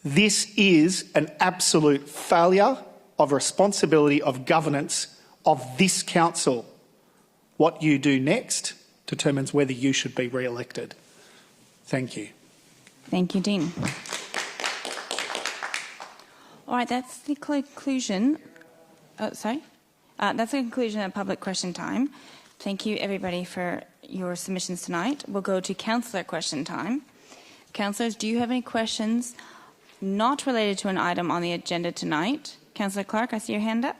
This is an absolute failure of responsibility of governance of this council. What you do next determines whether you should be re-elected. Thank you. Thank you, Dean. All right, that's the conclusion. That's the conclusion of public question time. Thank you, everybody, for your submissions tonight. We'll go to councillor question time. Councillors, do you have any questions not related to an item on the agenda tonight? Councillor Clark, I see your hand up.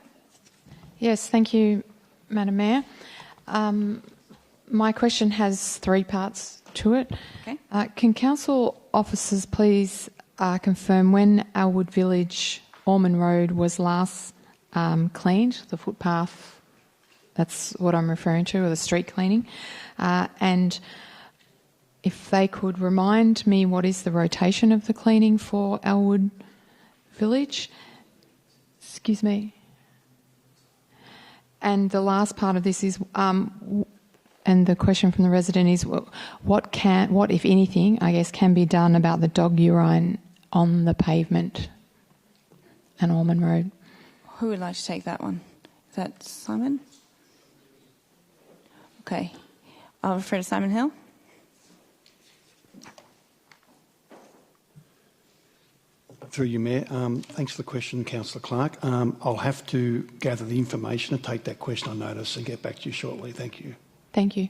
Yes, thank you, Madam Mayor. My question has 3 parts to it. Okay. Can council officers please confirm when Elwood Village Ormond Road was last cleaned, the footpath, that's what I'm referring to, or the street cleaning, and if they could remind me what is the rotation of the cleaning for Elwood Village. Excuse me. And the last part of this is, and the question from the resident is, what, if anything, I guess, can be done about the dog urine on the pavement and Ormond Road? Who would like to take that one? Is that Simon? Okay. I'll refer to Simon Hill. Through you, Mayor. Thanks for the question, Councillor Clark. I'll have to gather the information and take that question on notice and get back to you shortly. Thank you. Thank you.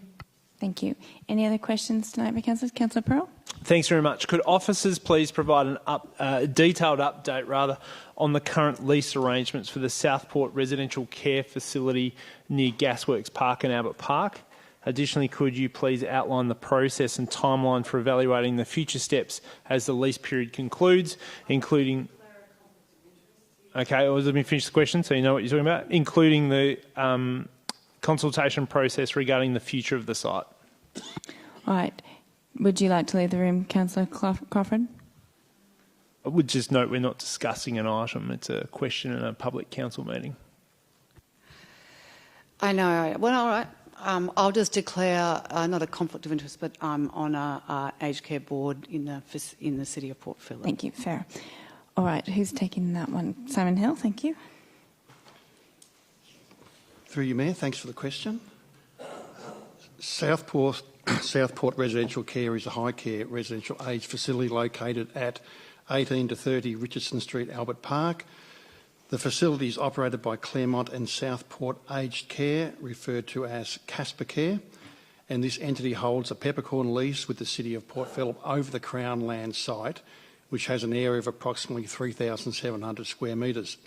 Thank you. Any other questions tonight by councillors? Councillor Pearl? Thanks very much. Could officers please provide a detailed update on the current lease arrangements for the Southport Residential Care Facility near Gasworks Park and Albert Park? Additionally, could you please outline the process and timeline for evaluating the future steps as the lease period concludes, including... Okay, let me finish the question so you know what you're talking about. Including the consultation process regarding the future of the site. All right. Would you like to leave the room, Councillor Crawford? I would just note we're not discussing an item. It's a question in a public council meeting. I know. Well, all right. I'll just declare not a conflict of interest, but I'm on a aged care board in the City of Port Phillip. Thank you. Fair. All right, who's taking that one? Simon Hill, thank you. Through you, Mayor, thanks for the question. Southport Residential Care is a high care residential aged facility located at 18 to 30 Richardson Street, Albert Park. The facility is operated by Claremont and Southport Aged Care, referred to as Casper Care, and this entity holds a peppercorn lease with the City of Port Phillip over the Crown Land site, which has an area of approximately 3,700 square metres.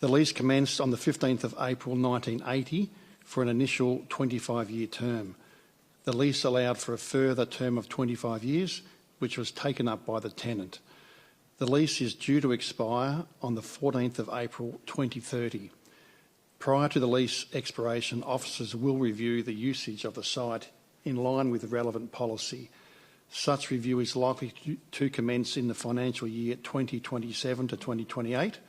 The lease commenced on the 15th of April 1980 for an initial 25-year term. The lease allowed for a further term of 25 years, which was taken up by the tenant. The lease is due to expire on the 14th of April 2030. Prior to the lease expiration, officers will review the usage of the site in line with the relevant policy. Such review is likely to commence in the financial year 2027 to 2028.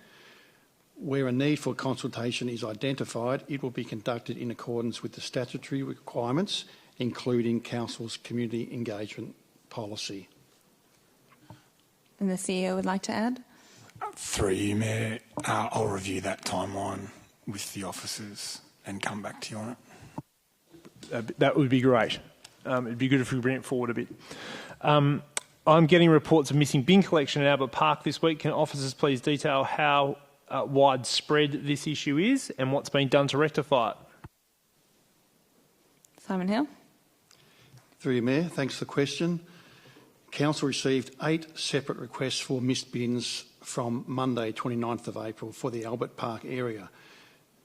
Where a need for consultation is identified, it will be conducted in accordance with the statutory requirements, including Council's community engagement policy. And the CEO would like to add? Through you, Mayor, I'll review that timeline with the officers and come back to you on it. That would be great. It'd be good if we bring it forward a bit. I'm getting reports of missing bin collection at Albert Park this week. Can officers please detail how widespread this issue is and what's been done to rectify it? Simon Hill. Through you, Mayor, thanks for the question. Council received 8 separate requests for missed bins from Monday 29th of April for the Albert Park area.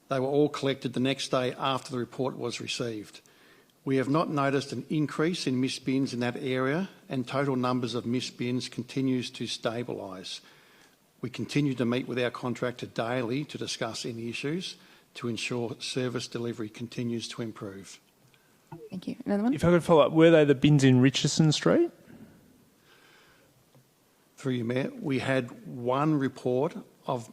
They were all collected the next day after the report was received. We have not noticed an increase in missed bins in that area, and total numbers of missed bins continues to stabilise. We continue to meet with our contractor daily to discuss any issues to ensure service delivery continues to improve. Thank you. Another one? If I could follow up, were they the bins in Richardson Street? Through you, Mayor, we had one report of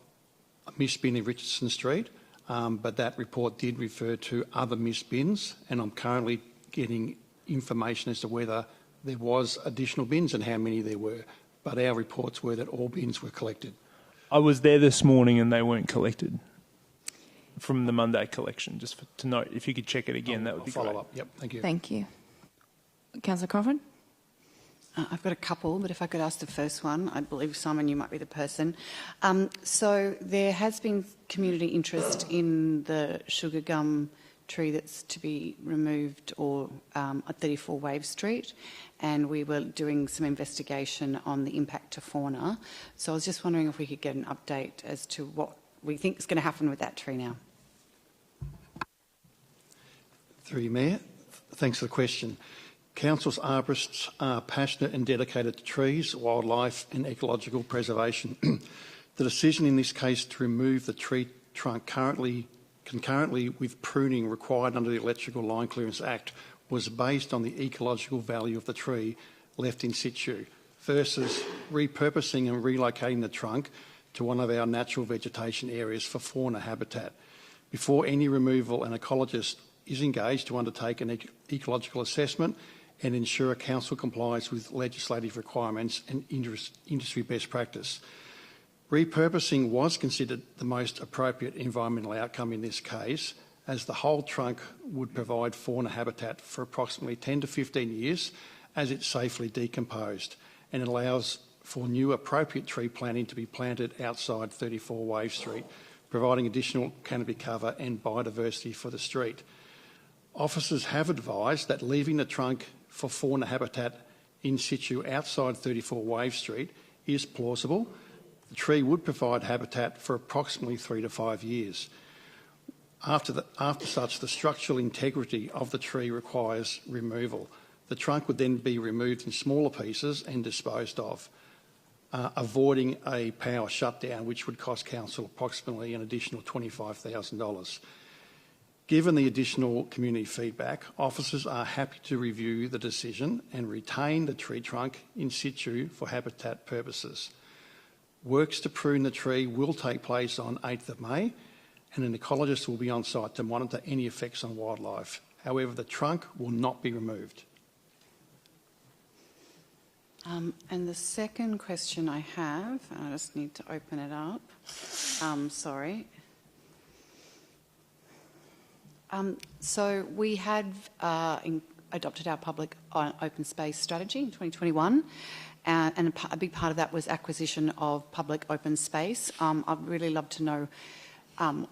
a missed bin in Richardson Street, but that report did refer to other missed bins, and I'm currently getting information as to whether there was additional bins and how many there were. But our reports were that all bins were collected. I was there this morning and they weren't collected from the Monday collection. Just to note, if you could check it again, that would be great. Follow up. Yep, thank you. Thank you. Councillor Crawford. I've got a couple, but if I could ask the first one, I believe, Simon, you might be the person. So there has been community interest in the sugar gum tree that's to be removed or at 34 Wave Street, and we were doing some investigation on the impact to fauna. So I was just wondering if we could get an update as to what we think is going to happen with that tree now. Through you, Mayor, thanks for the question. Council's arborists are passionate and dedicated to trees, wildlife and ecological preservation. The decision in this case to remove the tree trunk concurrently with pruning required under the Electrical Line Clearance Act was based on the ecological value of the tree left in situ versus repurposing and relocating the trunk to one of our natural vegetation areas for fauna habitat. Before any removal, an ecologist is engaged to undertake an ecological assessment and ensure Council complies with legislative requirements and industry best practice. Repurposing was considered the most appropriate environmental outcome in this case, as the whole trunk would provide fauna habitat for approximately 10 to 15 years as it's safely decomposed, and it allows for new appropriate tree planting to be planted outside 34 Wave Street, providing additional canopy cover and biodiversity for the street. Officers have advised that leaving the trunk for fauna habitat in situ outside 34 Wave Street is plausible. The tree would provide habitat for approximately 3 to 5 years. After such, the structural integrity of the tree requires removal. The trunk would then be removed in smaller pieces and disposed of, avoiding a power shutdown, which would cost Council approximately an additional $25,000. Given the additional community feedback, officers are happy to review the decision and retain the tree trunk in situ for habitat purposes. Works to prune the tree will take place on 8th of May, and an ecologist will be on site to monitor any effects on wildlife. However, the trunk will not be removed. And the second question I have, I just need to open it up. Sorry. So we had adopted our public open space strategy in 2021, and a big part of that was acquisition of public open space. I'd really love to know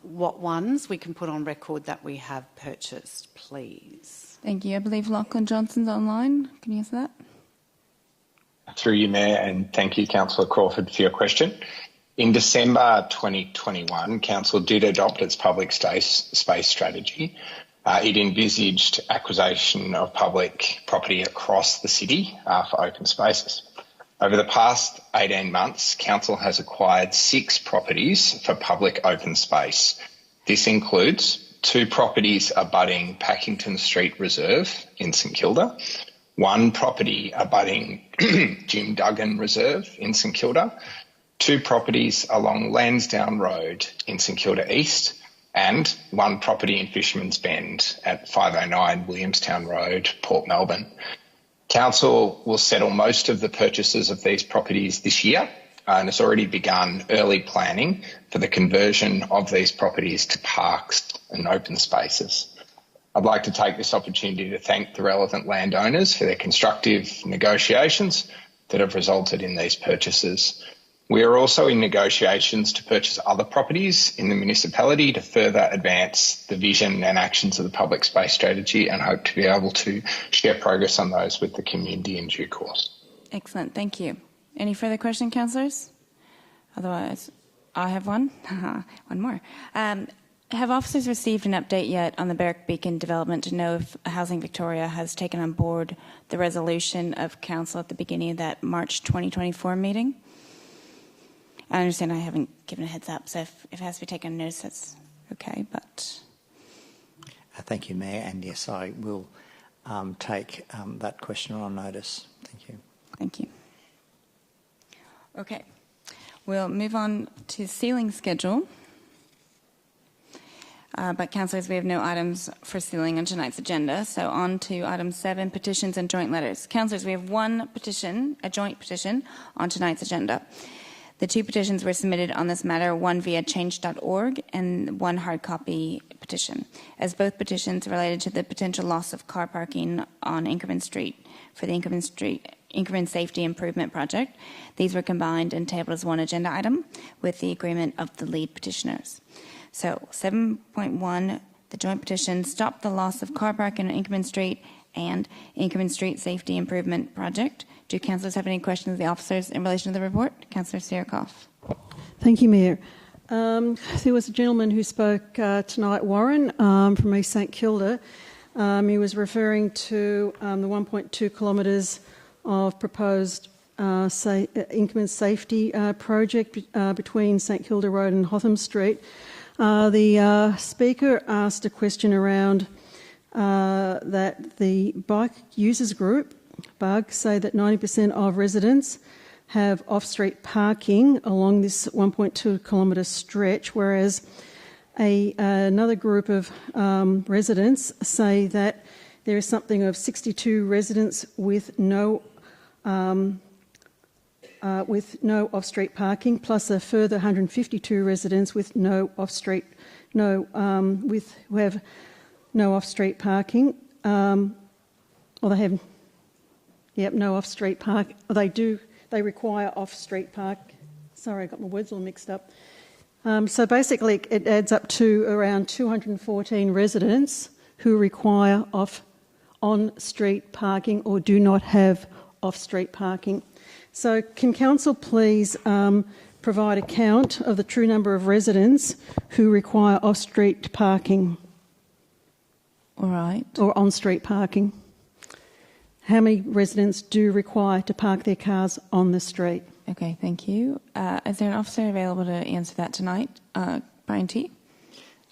what ones we can put on record that we have purchased, please. Thank you. I believe Lachlan Johnson's online. Can you answer that? Through you, Mayor, and thank you, Councillor Crawford, for your question. In December 2021, Council did adopt its public space strategy. It envisaged acquisition of public property across the city for open spaces. Over the past 18 months, Council has acquired 6 properties for public open space. This includes 2 properties abutting Packington Street Reserve in St Kilda, 1 property abutting Jim Duggan Reserve in St Kilda, 2 properties along Lansdowne Road in St Kilda East, and 1 property in Fisherman's Bend at 509 Williamstown Road, Port Melbourne. Council will settle most of the purchases of these properties this year and has already begun early planning for the conversion of these properties to parks and open spaces. I'd like to take this opportunity to thank the relevant landowners for their constructive negotiations that have resulted in these purchases. We are also in negotiations to purchase other properties in the municipality to further advance the vision and actions of the public space strategy, and hope to be able to share progress on those with the community in due course. Excellent. Thank you. Any further questions, councillors? Otherwise, I have one. One more. Have officers received an update yet on the Berwick Beacon development to know if Housing Victoria has taken on board the resolution of council at the beginning of that March 2024 meeting? I understand I haven't given a heads up, so if it has to be taken on notice, that's okay, but... Thank you, Mayor, and yes, I will take that question on notice. Thank you. Thank you. Okay, we'll move on to sealing schedule. But councillors, we have no items for sealing on tonight's agenda, so on to item 7, petitions and joint letters. Councillors, we have one petition, a joint petition, on tonight's agenda. The 2 petitions were submitted on this matter, one via change.org and one hard copy petition, as both petitions related to the potential loss of car parking on Inkerman Street for the Inkerman Safety Improvement Project. These were combined and tabled as one agenda item with the agreement of the lead petitioners. So 7.1, the joint petition, stop the loss of car parking on Inkerman Street and Inkerman Street Safety Improvement Project. Do councillors have any questions of the officers in relation to the report? Councillor Sierkoff. Thank you, Mayor. There was a gentleman who spoke tonight, Warren, from East St Kilda. He was referring to the 1.2 kilometres of proposed Inkerman Safety Project between St Kilda Road and Hotham Street. The speaker asked a question around that the bike users group, BUG, say that 90% of residents have off-street parking along this 1.2 kilometre stretch, whereas another group of residents say that there is something of 62 residents with no off-street parking, plus a further 152 residents with no off-street, who have no off-street parking, or they have, no off-street park. They require off-street park. Sorry, I got my words all mixed up. So basically, it adds up to around 214 residents who require on-street parking or do not have off-street parking. So can council please provide a count of the true number of residents who require off-street parking? All right. Or on-street parking? How many residents do require to park their cars on the street? Okay, thank you. Is there an officer available to answer that tonight? Brian T.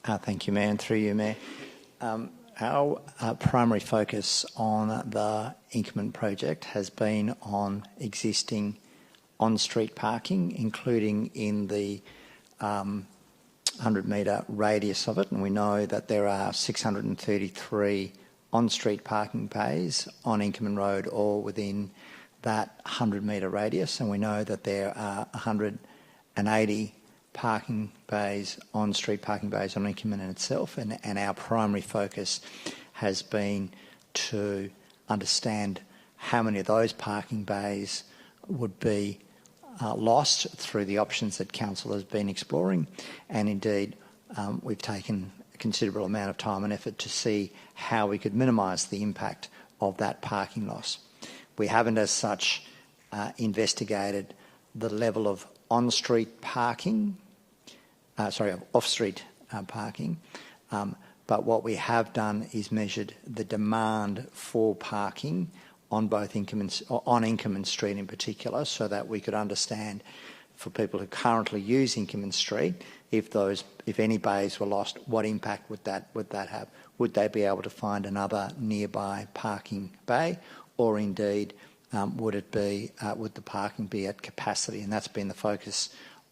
Thank you, Mayor, and through you, Mayor. Our primary focus on the Inkerman project has been on existing on-street parking, including in the 100-metre radius of it, and we know that there are 633 on-street parking bays on Inkerman Road, all within that 100-metre radius, and we know that there are 180 parking bays, on-street parking bays on Inkerman in itself, and our primary focus has been to understand how many of those parking bays would be lost through the options that Council has been exploring, and indeed we've taken a considerable amount of time and effort to see how we could minimise the impact of that parking loss. We haven't as such investigated the level of on-street parking, of off-street parking, but what we have done is measured the demand for parking on Inkerman Street in particular, so that we could understand for people who currently use Inkerman Street, if any bays were lost, what impact would that have? Would they be able to find another nearby parking bay, or indeed would the parking be at capacity? And that's been the focus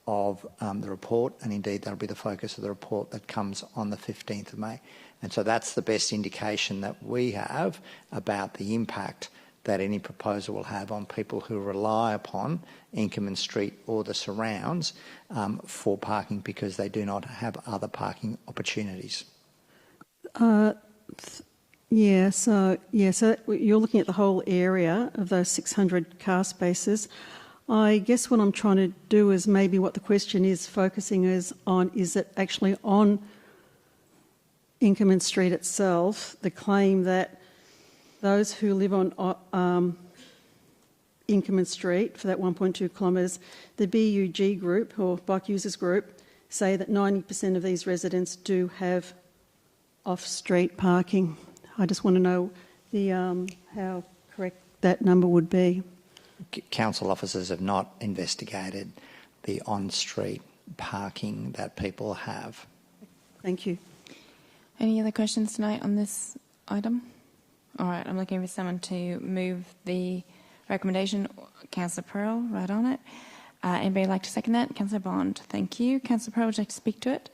of the report, and indeed that'll be the focus of the report that comes on the 15th of May. And so that's the best indication that we have about the impact that any proposal will have on people who rely upon Inkerman Street or the surrounds for parking, because they do not have other parking opportunities. So you're looking at the whole area of those 600 car spaces. I guess what I'm trying to do is maybe what the question is focusing is it actually on Inkerman Street itself, the claim that those who live on Inkerman Street for that 1.2 kilometres, the BUG group, or Bike Users Group, say that 90% of these residents do have off-street parking. I just want to know how correct that number would be. Council officers have not investigated the on-street parking that people have. Thank you. Any other questions tonight on this item? All right, I'm looking for someone to move the recommendation. Councillor Pearl, right on it. Anybody like to second that? Councillor Bond, thank you. Councillor Pearl, would you like to speak to it?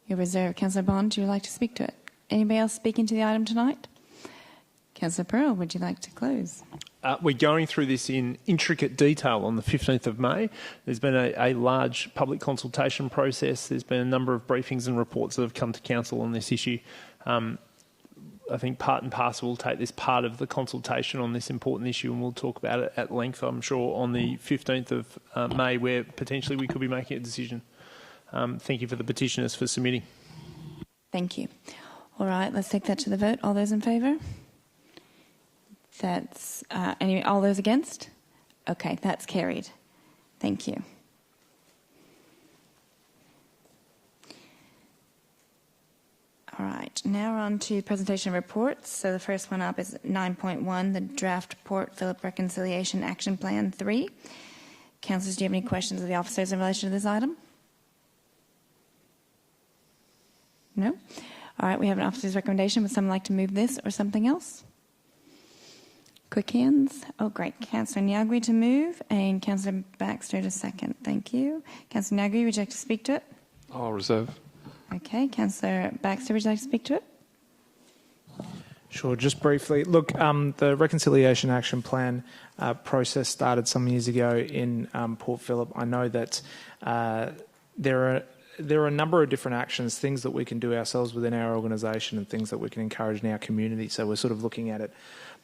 You're reserved. Councillor Bond, would you like to speak to it? Anybody else speaking to the item tonight? Councillor Pearl, would you like to close? We're going through this in intricate detail on the 15th of May. There's been a large public consultation process. There's been a number of briefings and reports that have come to Council on this issue. I think part and parcel will take this part of the consultation on this important issue, and we'll talk about it at length, I'm sure, on the 15th of May, where potentially we could be making a decision. Thank you for the petitioners for submitting. Thank you. All right, let's take that to the vote. All those in favour? That's all those against? Okay, that's carried. Thank you. All right, now we're on to presentation reports. So the first one up is 9.1, the draft Port Phillip Reconciliation Action Plan 3. Councillors, do you have any questions of the officers in relation to this item? No? All right, we have an officer's recommendation. Would someone like to move this or something else? Quick hands. Oh, great. Councillor Nyagri to move and Councillor Baxter to second. Thank you. Councillor Nyagri, would you like to speak to it? I'll reserve. Okay. Councillor Baxter, would you like to speak to it? Sure, just briefly. Look, the Reconciliation Action Plan process started some years ago in Port Phillip. I know that there are a number of different actions, things that we can do ourselves within our organisation and things that we can encourage in our community. So we're sort of looking at it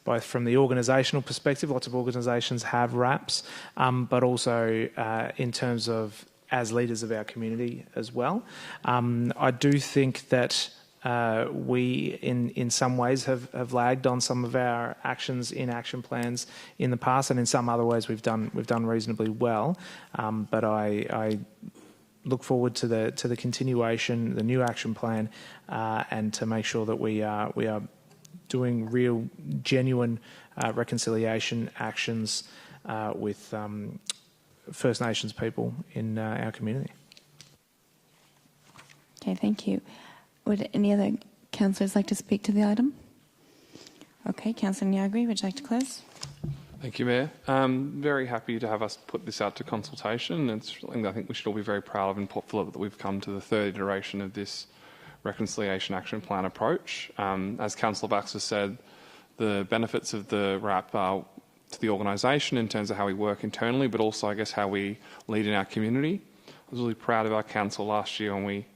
both from the organisational perspective. Lots of organisations have RAPs, but also in terms of as leaders of our community as well. I do think that we, in some ways, have lagged on some of our actions in action plans in the past, and in some other ways we've done reasonably well. But I look forward to the continuation, the new action plan, and to make sure that we are doing real, genuine reconciliation actions with First Nations people in our community. Okay, thank you. Would any other councillors like to speak to the item? Okay, Councillor Nyagri, would you like to close? Thank you, Mayor. Very happy to have us put this out to consultation. It's something that I think we should all be very proud of in Port Phillip, that we've come to the third iteration of this Reconciliation Action Plan approach. As Councillor Baxter said, the benefits of the RAP are to the organisation in terms of how we work internally, but also, I guess, how we lead in our community. I was really proud of our council last year when we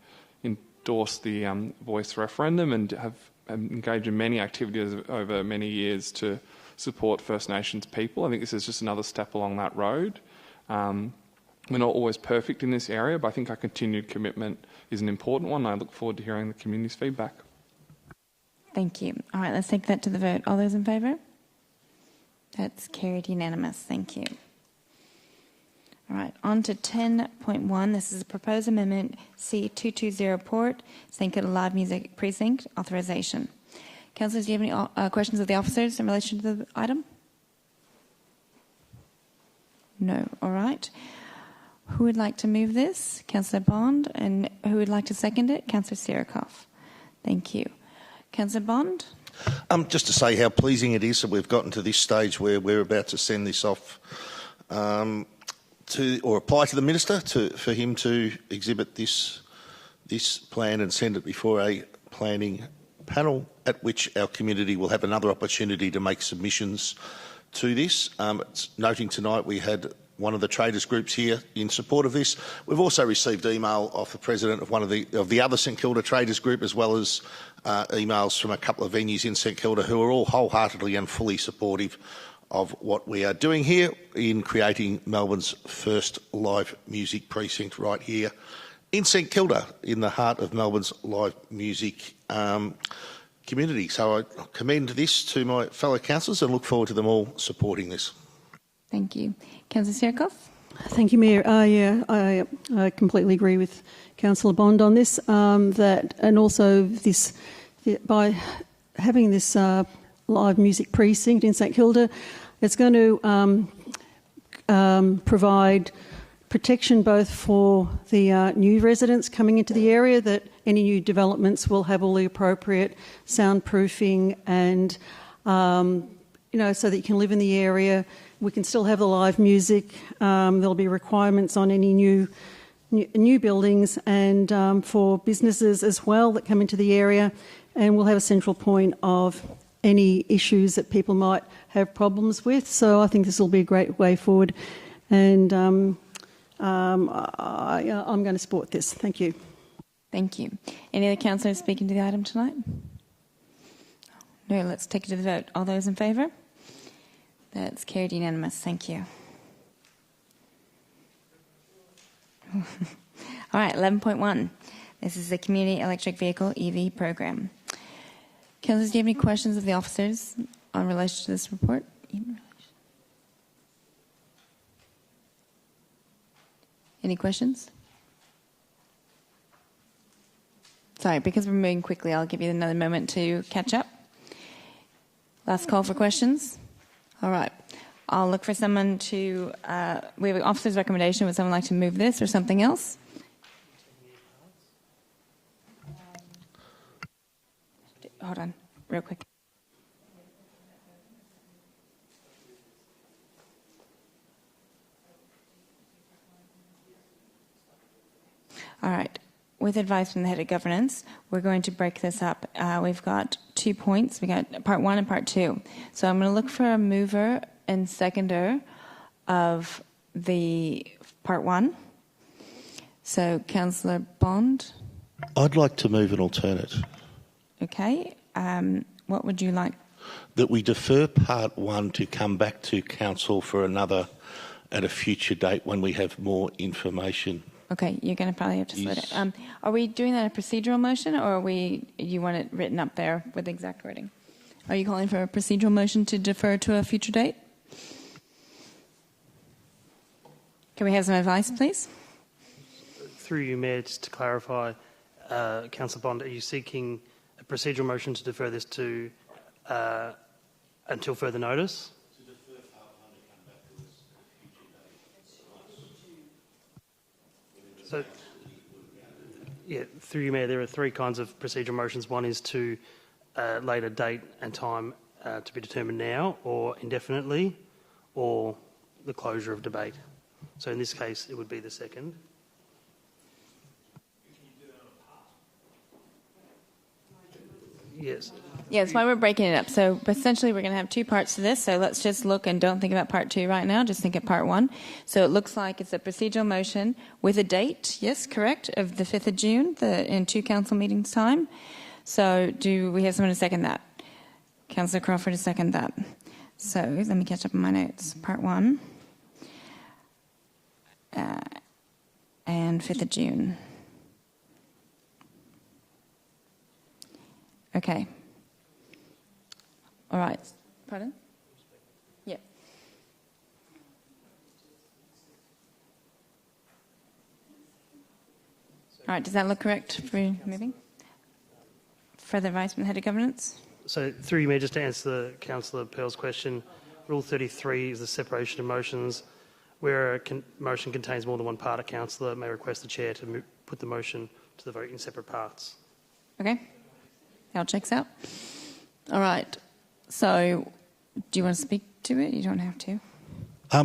endorsed the voice referendum and have engaged in many activities over many years to support First Nations people. I think this is just another step along that road. We're not always perfect in this area, but I think our continued commitment is an important one. I look forward to hearing the community's feedback. Thank you. All right, let's take that to the vote. All those in favour? That's carried unanimous. Thank you. All right, on to 10.1. This is a proposed amendment C220 Port, St Kilda Live Music Precinct, Authorisation. Councillors, do you have any questions of the officers in relation to the item? No. All right. Who would like to move this? Councillor Bond. And who would like to second it? Councillor Sirikoff. Thank you. Councillor Bond? Just to say how pleasing it is that we've gotten to this stage where we're about to send this off or apply to the Minister for him to exhibit this plan and send it before a planning panel, at which our community will have another opportunity to make submissions to this. Noting tonight we had one of the traders groups here in support of this. We've also received email off the president of one of the other St Kilda traders group, as well as emails from a couple of venues in St Kilda who are all wholeheartedly and fully supportive of what we are doing here in creating Melbourne's first live music precinct right here in St Kilda, in the heart of Melbourne's live music community. So I commend this to my fellow councillors and look forward to them all supporting this. Thank you. Councillor Sirikoff? Thank you, Mayor. I completely agree with Councillor Bond on this, and also this, by having this live music precinct in St Kilda, it's going to provide protection both for the new residents coming into the area, that any new developments will have all the appropriate soundproofing and, so that you can live in the area. We can still have the live music. There'll be requirements on any new buildings and for businesses as well that come into the area, and we'll have a central point of any issues that people might have problems with. So I think this will be a great way forward, and I'm going to support this. Thank you. Thank you. Any other councillors speaking to the item tonight? No, let's take it to the vote. All those in favour? That's carried unanimous. Thank you. All right, 11.1. This is the Community Electric Vehicle EV program. Councillors, do you have any questions of the officers in relation to this report? Any questions? Sorry, because we're moving quickly, I'll give you another moment to catch up. Last call for questions. All right. I'll look for someone to... we have an officer's recommendation. Would someone like to move this or something else? Hold on, real quick. All right. With advice from the head of governance, we're going to break this up. We've got 2 points. We got part 1 and part 2. So I'm going to look for a mover and seconder of the part 1. So Councillor Bond. I'd like to move an alternate. Okay. What would you like? That we defer part 1 to come back to council for another at a future date when we have more information. Okay, you're going to probably have to split it. Are we doing that a procedural motion, or you want it written up there with the exact wording? Are you calling for a procedural motion to defer to a future date? Can we have some advice, please? Through you, Mayor, just to clarify, Councillor Bond, are you seeking a procedural motion to defer this to until further notice? So, yeah, through you, Mayor, there are 3 kinds of procedural motions. One is to later date and time to be determined now, or indefinitely, or the closure of debate. So in this case, it would be the second. Yes. Yeah, that's why we're breaking it up. So essentially we're going to have two parts to this. So let's just look and don't think about part two right now. Just think of part one. So it looks like it's a procedural motion with a date, yes, correct, of the 5th of June, in 2 council meetings' time. So do we have someone to second that? Councillor Crawford to second that. So let me catch up on my notes. Part one and 5th of June. Okay. All right. Pardon? Yeah. All right. Does that look correct for moving? For the Vice Head of Governance? So through you, Mayor, just to answer Councillor Pearl's question, Rule 33 is the separation of motions. Where a motion contains more than one part, a councillor may request the chair to put the motion to the vote in separate parts. Okay. That checks out. All right. So do you want to speak to it? You don't have to.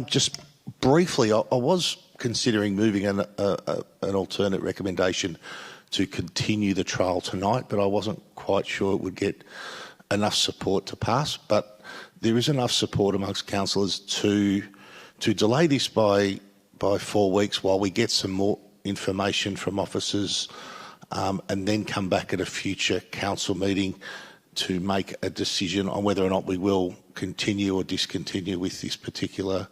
Just briefly, I was considering moving an alternate recommendation to continue the trial tonight, but I wasn't quite sure it would get enough support to pass. But there is enough support amongst councillors to delay this by 4 weeks while we get some more information from officers, and then come back at a future council meeting to make a decision on whether or not we will continue or discontinue with this particular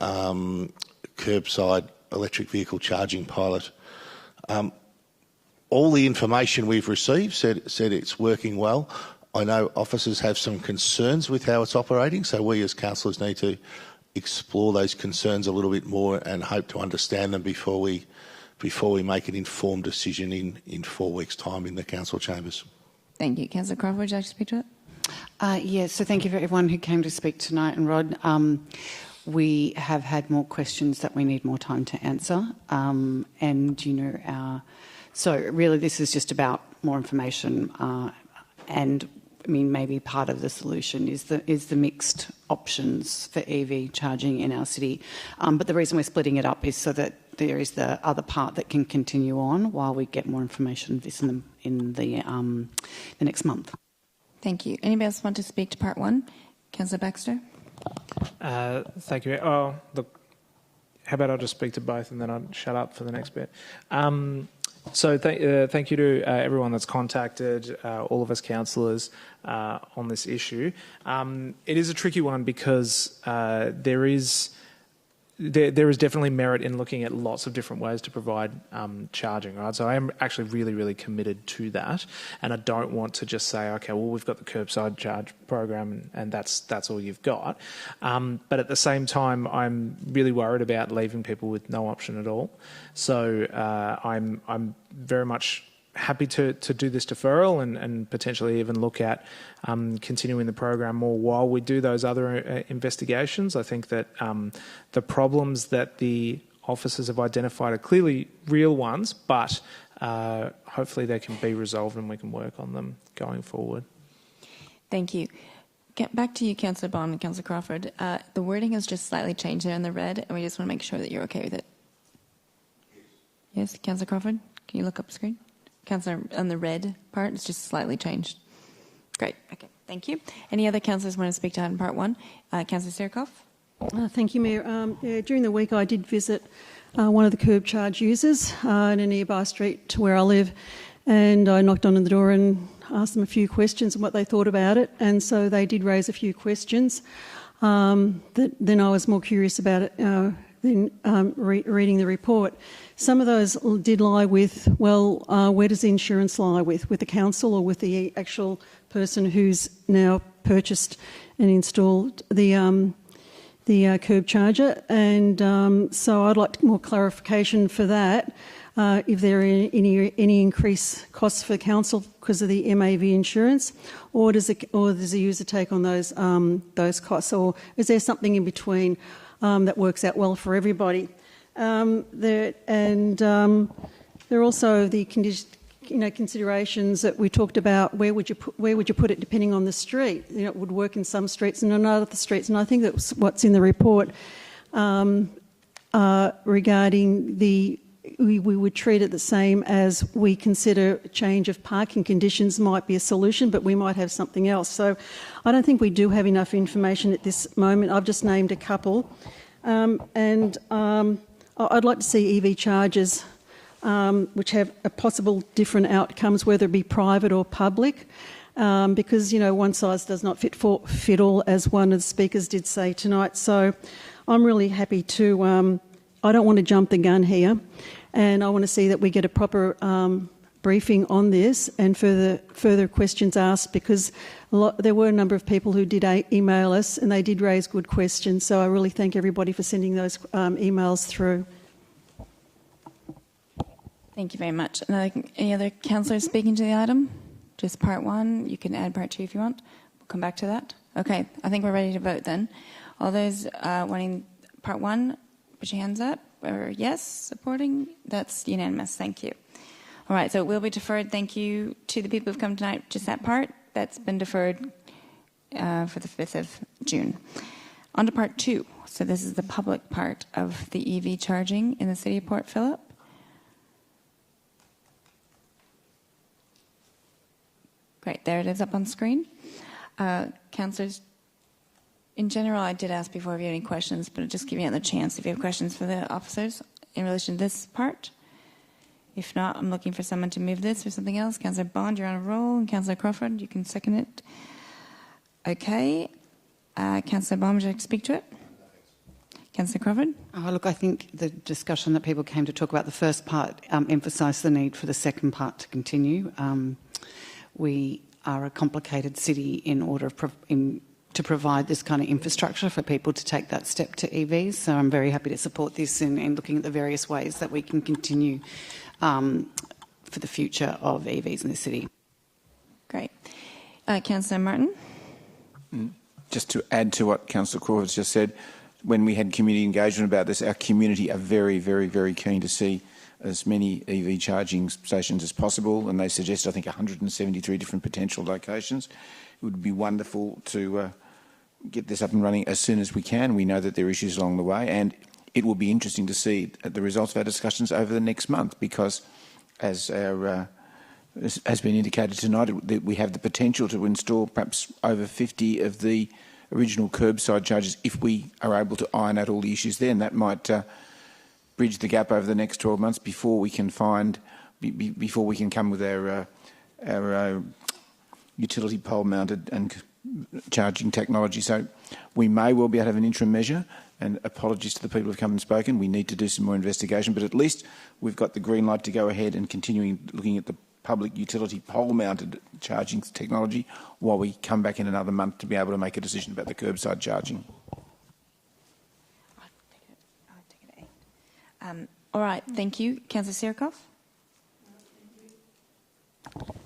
curbside electric vehicle charging pilot. All the information we've received said it's working well. I know officers have some concerns with how it's operating, so we as councillors need to explore those concerns a little bit more and hope to understand them before we make an informed decision in 4 weeks' time in the council chambers. Thank you. Councillor Crawford, would you like to speak to it? Yes, so thank you for everyone who came to speak tonight. And Rod, we have had more questions that we need more time to answer. So really this is just about more information, and I mean maybe part of the solution is the mixed options for EV charging in our city. But the reason we're splitting it up is so that there is the other part that can continue on while we get more information of this in the next month. Thank you. Anybody else want to speak to part one? Councillor Baxter? Thank you. Oh, look, how about I'll just speak to both and then I'll shut up for the next bit. So thank you to everyone that's contacted, all of us councillors on this issue. It is a tricky one because there is definitely merit in looking at lots of different ways to provide charging, right? So I am actually really, really committed to that, and I don't want to just say, okay, well, we've got the curbside charge program and that's all you've got. But at the same time, I'm really worried about leaving people with no option at all. So I'm very much happy to do this deferral and potentially even look at continuing the program more while we do those other investigations. I think that the problems that the officers have identified are clearly real ones, but hopefully they can be resolved and we can work on them going forward. Thank you. Get back to you, Councillor Bond and Councillor Crawford. The wording has just slightly changed there in the red, and we just want to make sure that you're okay with it. Yes, Councillor Crawford, can you look up the screen? Councillor, on the red part, it's just slightly changed. Great. Okay. Thank you. Any other councillors want to speak to item part one? Councillor Sirkoff? Thank you, Mayor. During the week, I did visit one of the curb charge users in a nearby street to where I live, and I knocked on the door and asked them a few questions and what they thought about it. And so they did raise a few questions. Then I was more curious about it than reading the report. Some of those did lie with, where does the insurance lie with the council or with the actual person who's now purchased and installed the curb charger? And so I'd like more clarification for that. If there are any increased costs for council because of the MAV insurance, or does the user take on those costs, or is there something in between that works out well for everybody? There are also the considerations that we talked about. Where would you put it depending on the street? It would work in some streets and not other streets. And I think that's what's in the report regarding the we would treat it the same as we consider a change of parking conditions might be a solution, but we might have something else. So I don't think we do have enough information at this moment. I've just named a couple. I'd like to see EV chargers which have a possible different outcomes, whether it be private or public, because, one size does not fit all, as one of the speakers did say tonight. So I'm really happy to... I don't want to jump the gun here, and I want to see that we get a proper briefing on this and further questions asked, because there were a number of people who did email us and they did raise good questions. So I really thank everybody for sending those emails through. Thank you very much. Any other councillors speaking to the item? Just part one. You can add part two if you want. We'll come back to that. Okay, I think we're ready to vote then. All those wanting part one, put your hands up. Or yes, supporting. That's unanimous. Thank you. All right, so it will be deferred. Thank you to the people who've come tonight. Just that part, that's been deferred for the 5th of June. On to part two. So this is the public part of the EV charging in the city of Port Phillip. Great, there it is up on screen. Councillors, in general, I did ask before if you have any questions, but I'll just give you another chance if you have questions for the officers in relation to this part. If not, I'm looking for someone to move this or something else. Councillor Bond, you're on a roll, and Councillor Crawford, you can second it. Okay. Councillor Bond, would you like to speak to it? Councillor Crawford? Look, I think the discussion that people came to talk about the first part emphasised the need for the second part to continue. We are a complicated city in order of to provide this kind of infrastructure for people to take that step to EVs. So I'm very happy to support this in looking at the various ways that we can continue for the future of EVs in the city. Great. Councillor Martin? Just to add to what Councillor Crawford just said, when we had community engagement about this, our community are very, very, very keen to see as many EV charging stations as possible, and they suggested, I think, 173 different potential locations. It would be wonderful to get this up and running as soon as we can. We know that there are issues along the way, and it will be interesting to see the results of our discussions over the next month, because as has been indicated tonight, we have the potential to install perhaps over 50 of the original curbside charges if we are able to iron out all the issues there, and that might bridge the gap over the next 12 months before we can come with our utility pole mounted and charging technology. So we may well be able to have an interim measure, and apologies to the people who have come and spoken. We need to do some more investigation, but at least we've got the green light to go ahead and continuing looking at the public utility pole mounted charging technology while we come back in another month to be able to make a decision about the curbside charging. All right, thank you. Councillor Sirikoff?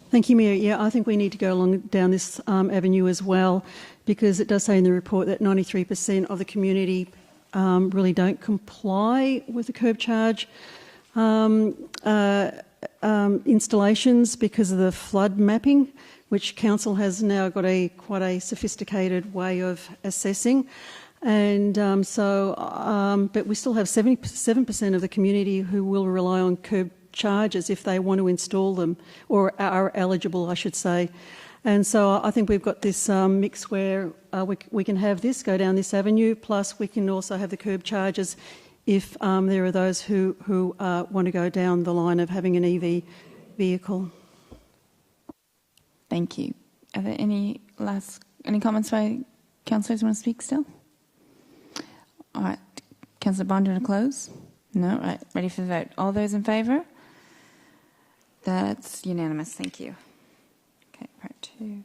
Thank you, Mayor. Yeah, I think we need to go down this avenue as well, because it does say in the report that 93% of the community really don't comply with the curb charge installations because of the flood mapping, which Council has now got quite a sophisticated way of assessing. And but we still have 77% of the community who will rely on curb charges if they want to install them, or are eligible, I should say. And so I think we've got this mix where we can have this, go down this avenue, plus we can also have the curb charges if there are those who want to go down the line of having an EV vehicle. Thank you. Are there any comments by councillors who want to speak still? All right. Councillor Bond, do you want to close? No? Right. Ready for the vote. All those in favour? That's unanimous. Thank you. Okay, part two.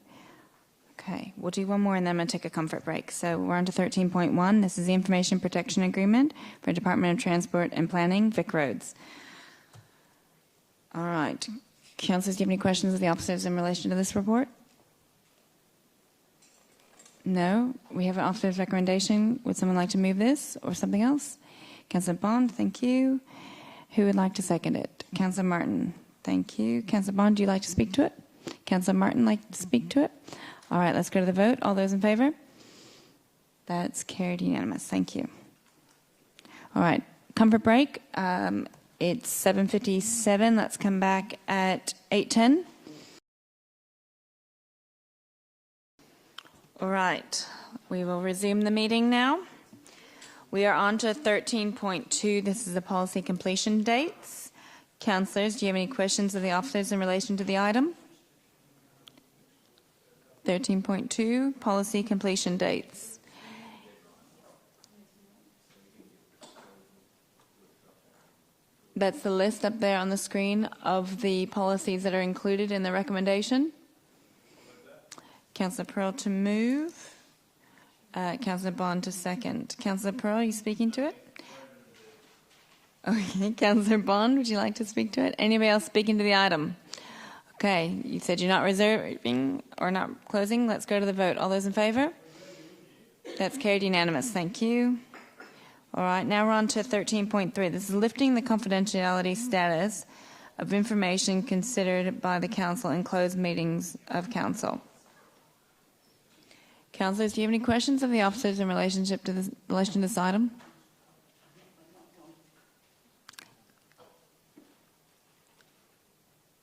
Okay, we'll do one more and then I'm going to take a comfort break. So we're on to 13.1. This is the Information Protection Agreement for Department of Transport and Planning, VicRoads. All right. Councillors, do you have any questions of the officers in relation to this report? No? We have an officer's recommendation. Would someone like to move this or something else? Councillor Bond, thank you. Who would like to second it? Councillor Martin, thank you. Councillor Bond, do you like to speak to it? Councillor Martin, like to speak to it? All right, let's go to the vote. All those in favour? That's carried unanimous. Thank you. All right, comfort break. It's 7:57. Let's come back at 8:10. All right, we will resume the meeting now. We are on to 13.2. This is the policy completion dates. Councillors, do you have any questions of the officers in relation to the item? 13.2, policy completion dates. That's the list up there on the screen of the policies that are included in the recommendation. Councillor Pearl to move. Councillor Bond to second. Councillor Pearl, are you speaking to it? Okay, Councillor Bond, would you like to speak to it? Anybody else speaking to the item? Okay, you said you're not reserving or not closing. Let's go to the vote. All those in favour? That's carried unanimous. Thank you. All right, now we're on to 13.3. This is lifting the confidentiality status of information considered by the Council in closed meetings of Council. Councillors, do you have any questions of the officers in relation to this item?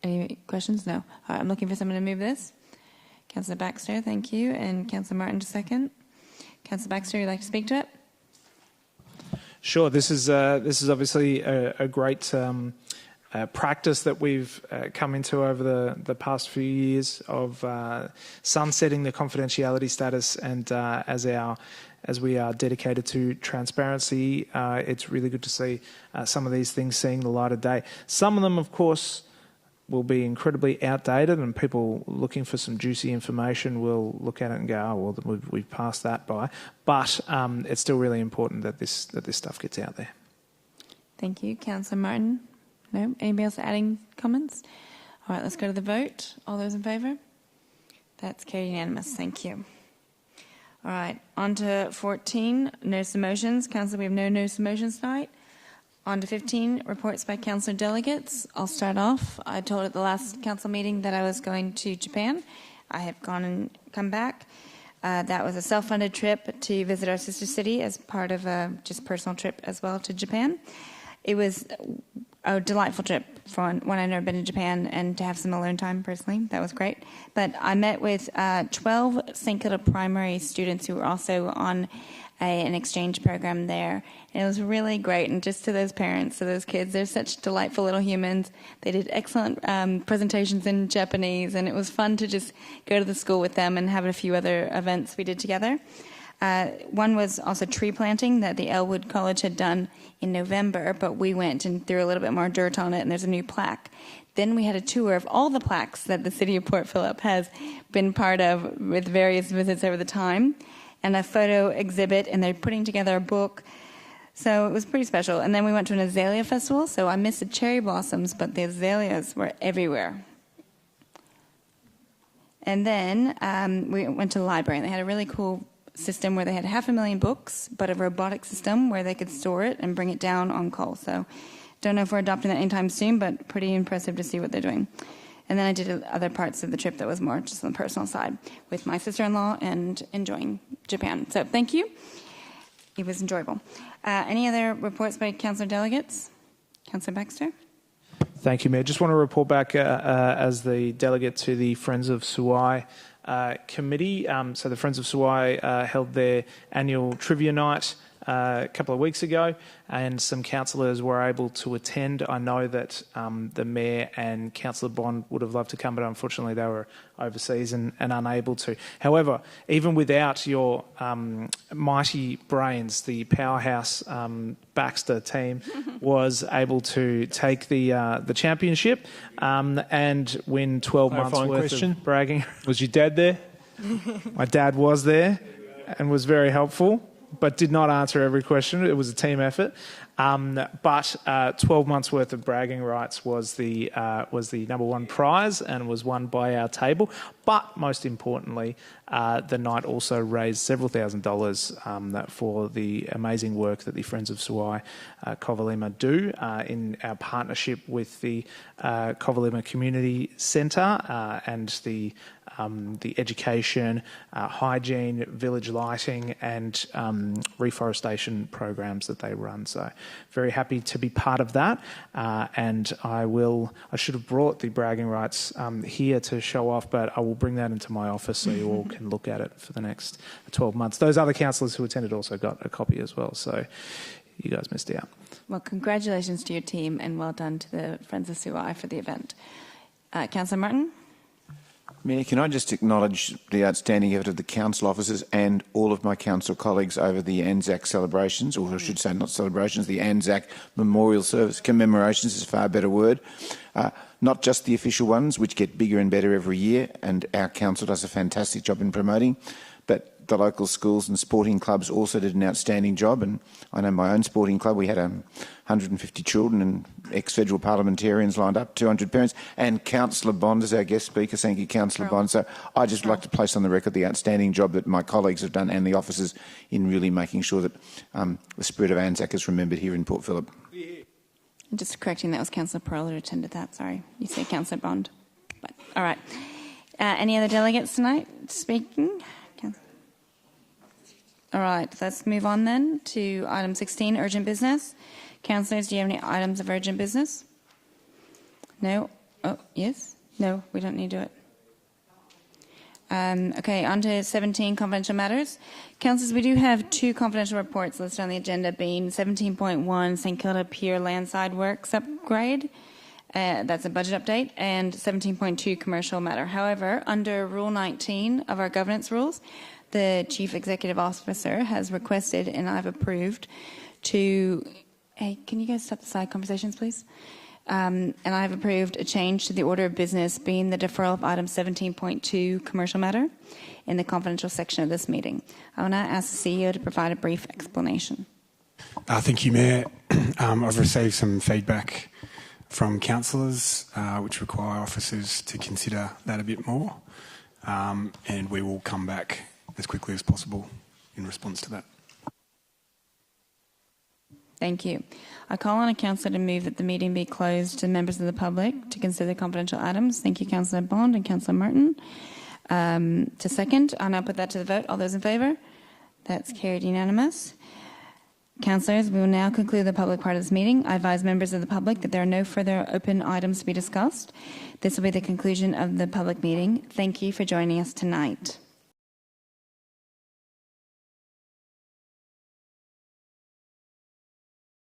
Any questions? No. All right, I'm looking for someone to move this. Councillor Baxter, thank you, and Councillor Martin to second. Councillor Baxter, you'd like to speak to it? Sure. This is obviously a great practice that we've come into over the past few years of sunsetting the confidentiality status, and as we are dedicated to transparency, it's really good to see some of these things seeing the light of day. Some of them, of course, will be incredibly outdated, and people looking for some juicy information will look at it and go, oh, well, we've passed that by. But it's still really important that this stuff gets out there. Thank you. Councillor Martin? No? Anybody else adding comments? All right, let's go to the vote. All those in favour? That's carried unanimous. Thank you. All right, on to 14, notice of motions. Council, we have no notice of motions tonight. On to 15, reports by councillor delegates. I'll start off. I told at the last council meeting that I was going to Japan. I have gone and come back. That was a self-funded trip to visit our sister city as part of a just personal trip as well to Japan. It was a delightful trip for when I've never been to Japan, and to have some alone time personally. That was great. But I met with 12 St. Kilda primary students who were also on an exchange program there. And it was really great. And just to those parents, to those kids, they're such delightful little humans. They did excellent presentations in Japanese, and it was fun to just go to the school with them and have a few other events we did together. One was also tree planting that the Elwood College had done in November, but we went and threw a little bit more dirt on it, and there's a new plaque. Then we had a tour of all the plaques that the City of Port Phillip has been part of with various visits over the time, and a photo exhibit, and they're putting together a book. So it was pretty special. And then we went to an azalea festival, so I missed the cherry blossoms, but the azaleas were everywhere. And then we went to the library, and they had a really cool system where they had 500,000 books, but a robotic system where they could store it and bring it down on call. So don't know if we're adopting that anytime soon, but pretty impressive to see what they're doing. And then I did other parts of the trip that was more just on the personal side with my sister-in-law and enjoying Japan. So thank you. It was enjoyable. Any other reports by councillor delegates? Councillor Baxter? Thank you, Mayor. Just want to report back as the delegate to the Friends of Suwai committee. So the Friends of Suwai held their annual trivia night a couple of weeks ago, and some councillors were able to attend. I know that the Mayor and Councillor Bond would have loved to come, but unfortunately they were overseas and unable to. However, even without your mighty brains, the powerhouse Baxter team was able to take the championship and win 12 months worth of bragging. Was your dad there? My dad was there and was very helpful, but did not answer every question. It was a team effort. But 12 months' worth of bragging rights was the number one prize and was won by our table. But most importantly, the night also raised several $1,000s for the amazing work that the Friends of Suwai Covalima do in our partnership with the Covalima Community Centre and the the education, hygiene, village lighting and reforestation programs that they run. So very happy to be part of that, and I should have brought the bragging rights here to show off, but I will bring that into my office so you all can look at it for the next 12 months. Those other councillors who attended also got a copy as well, so you guys missed out. Well, congratulations to your team and well done to the Friends of Suai for the event. Councillor Martin? Mayor, can I just acknowledge the outstanding effort of the council officers and all of my council colleagues over the Anzac celebrations, or I should say not celebrations, the Anzac Memorial Service. Commemorations is a far better word. Not just the official ones, which get bigger and better every year, and our council does a fantastic job in promoting, but the local schools and sporting clubs also did an outstanding job. And I know my own sporting club, we had 150 children and ex-federal parliamentarians lined up, 200 parents, and Councillor Bond as our guest speaker. Thank you, Councillor Bond. So I just like to place on the record the outstanding job that my colleagues have done and the officers in really making sure that the spirit of Anzac is remembered here in Port Phillip. Just correcting, that was Councillor Pearl who attended that. Sorry, you say Councillor Bond. But, all right. Any other delegates tonight speaking? All right, let's move on then to item 16, urgent business. Councillors, do you have any items of urgent business? No? Oh, yes? No, we don't need to do it. Okay, on to 17, confidential matters. Councillors, we do have 2 confidential reports listed on the agenda, being 17.1 St Kilda Pier landside works upgrade. That's a budget update, and 17.2 commercial matter. However, under Rule 19 of our governance rules, the Chief Executive Officer has requested, and I've approved, to... Hey, can you guys stop the side conversations, please? And I've approved a change to the order of business, being the deferral of item 17.2 commercial matter in the confidential section of this meeting. I will now ask the CEO to provide a brief explanation. Thank you, Mayor. I've received some feedback from councillors which require officers to consider that a bit more, and we will come back as quickly as possible in response to that. Thank you. I call on a councillor to move that the meeting be closed to members of the public to consider confidential items. Thank you, Councillor Bond and Councillor Martin. To second, I'll now put that to the vote. All those in favour? That's carried unanimous. Councillors, we will now conclude the public part of this meeting. I advise members of the public that there are no further open items to be discussed. This will be the conclusion of the public meeting. Thank you for joining us tonight.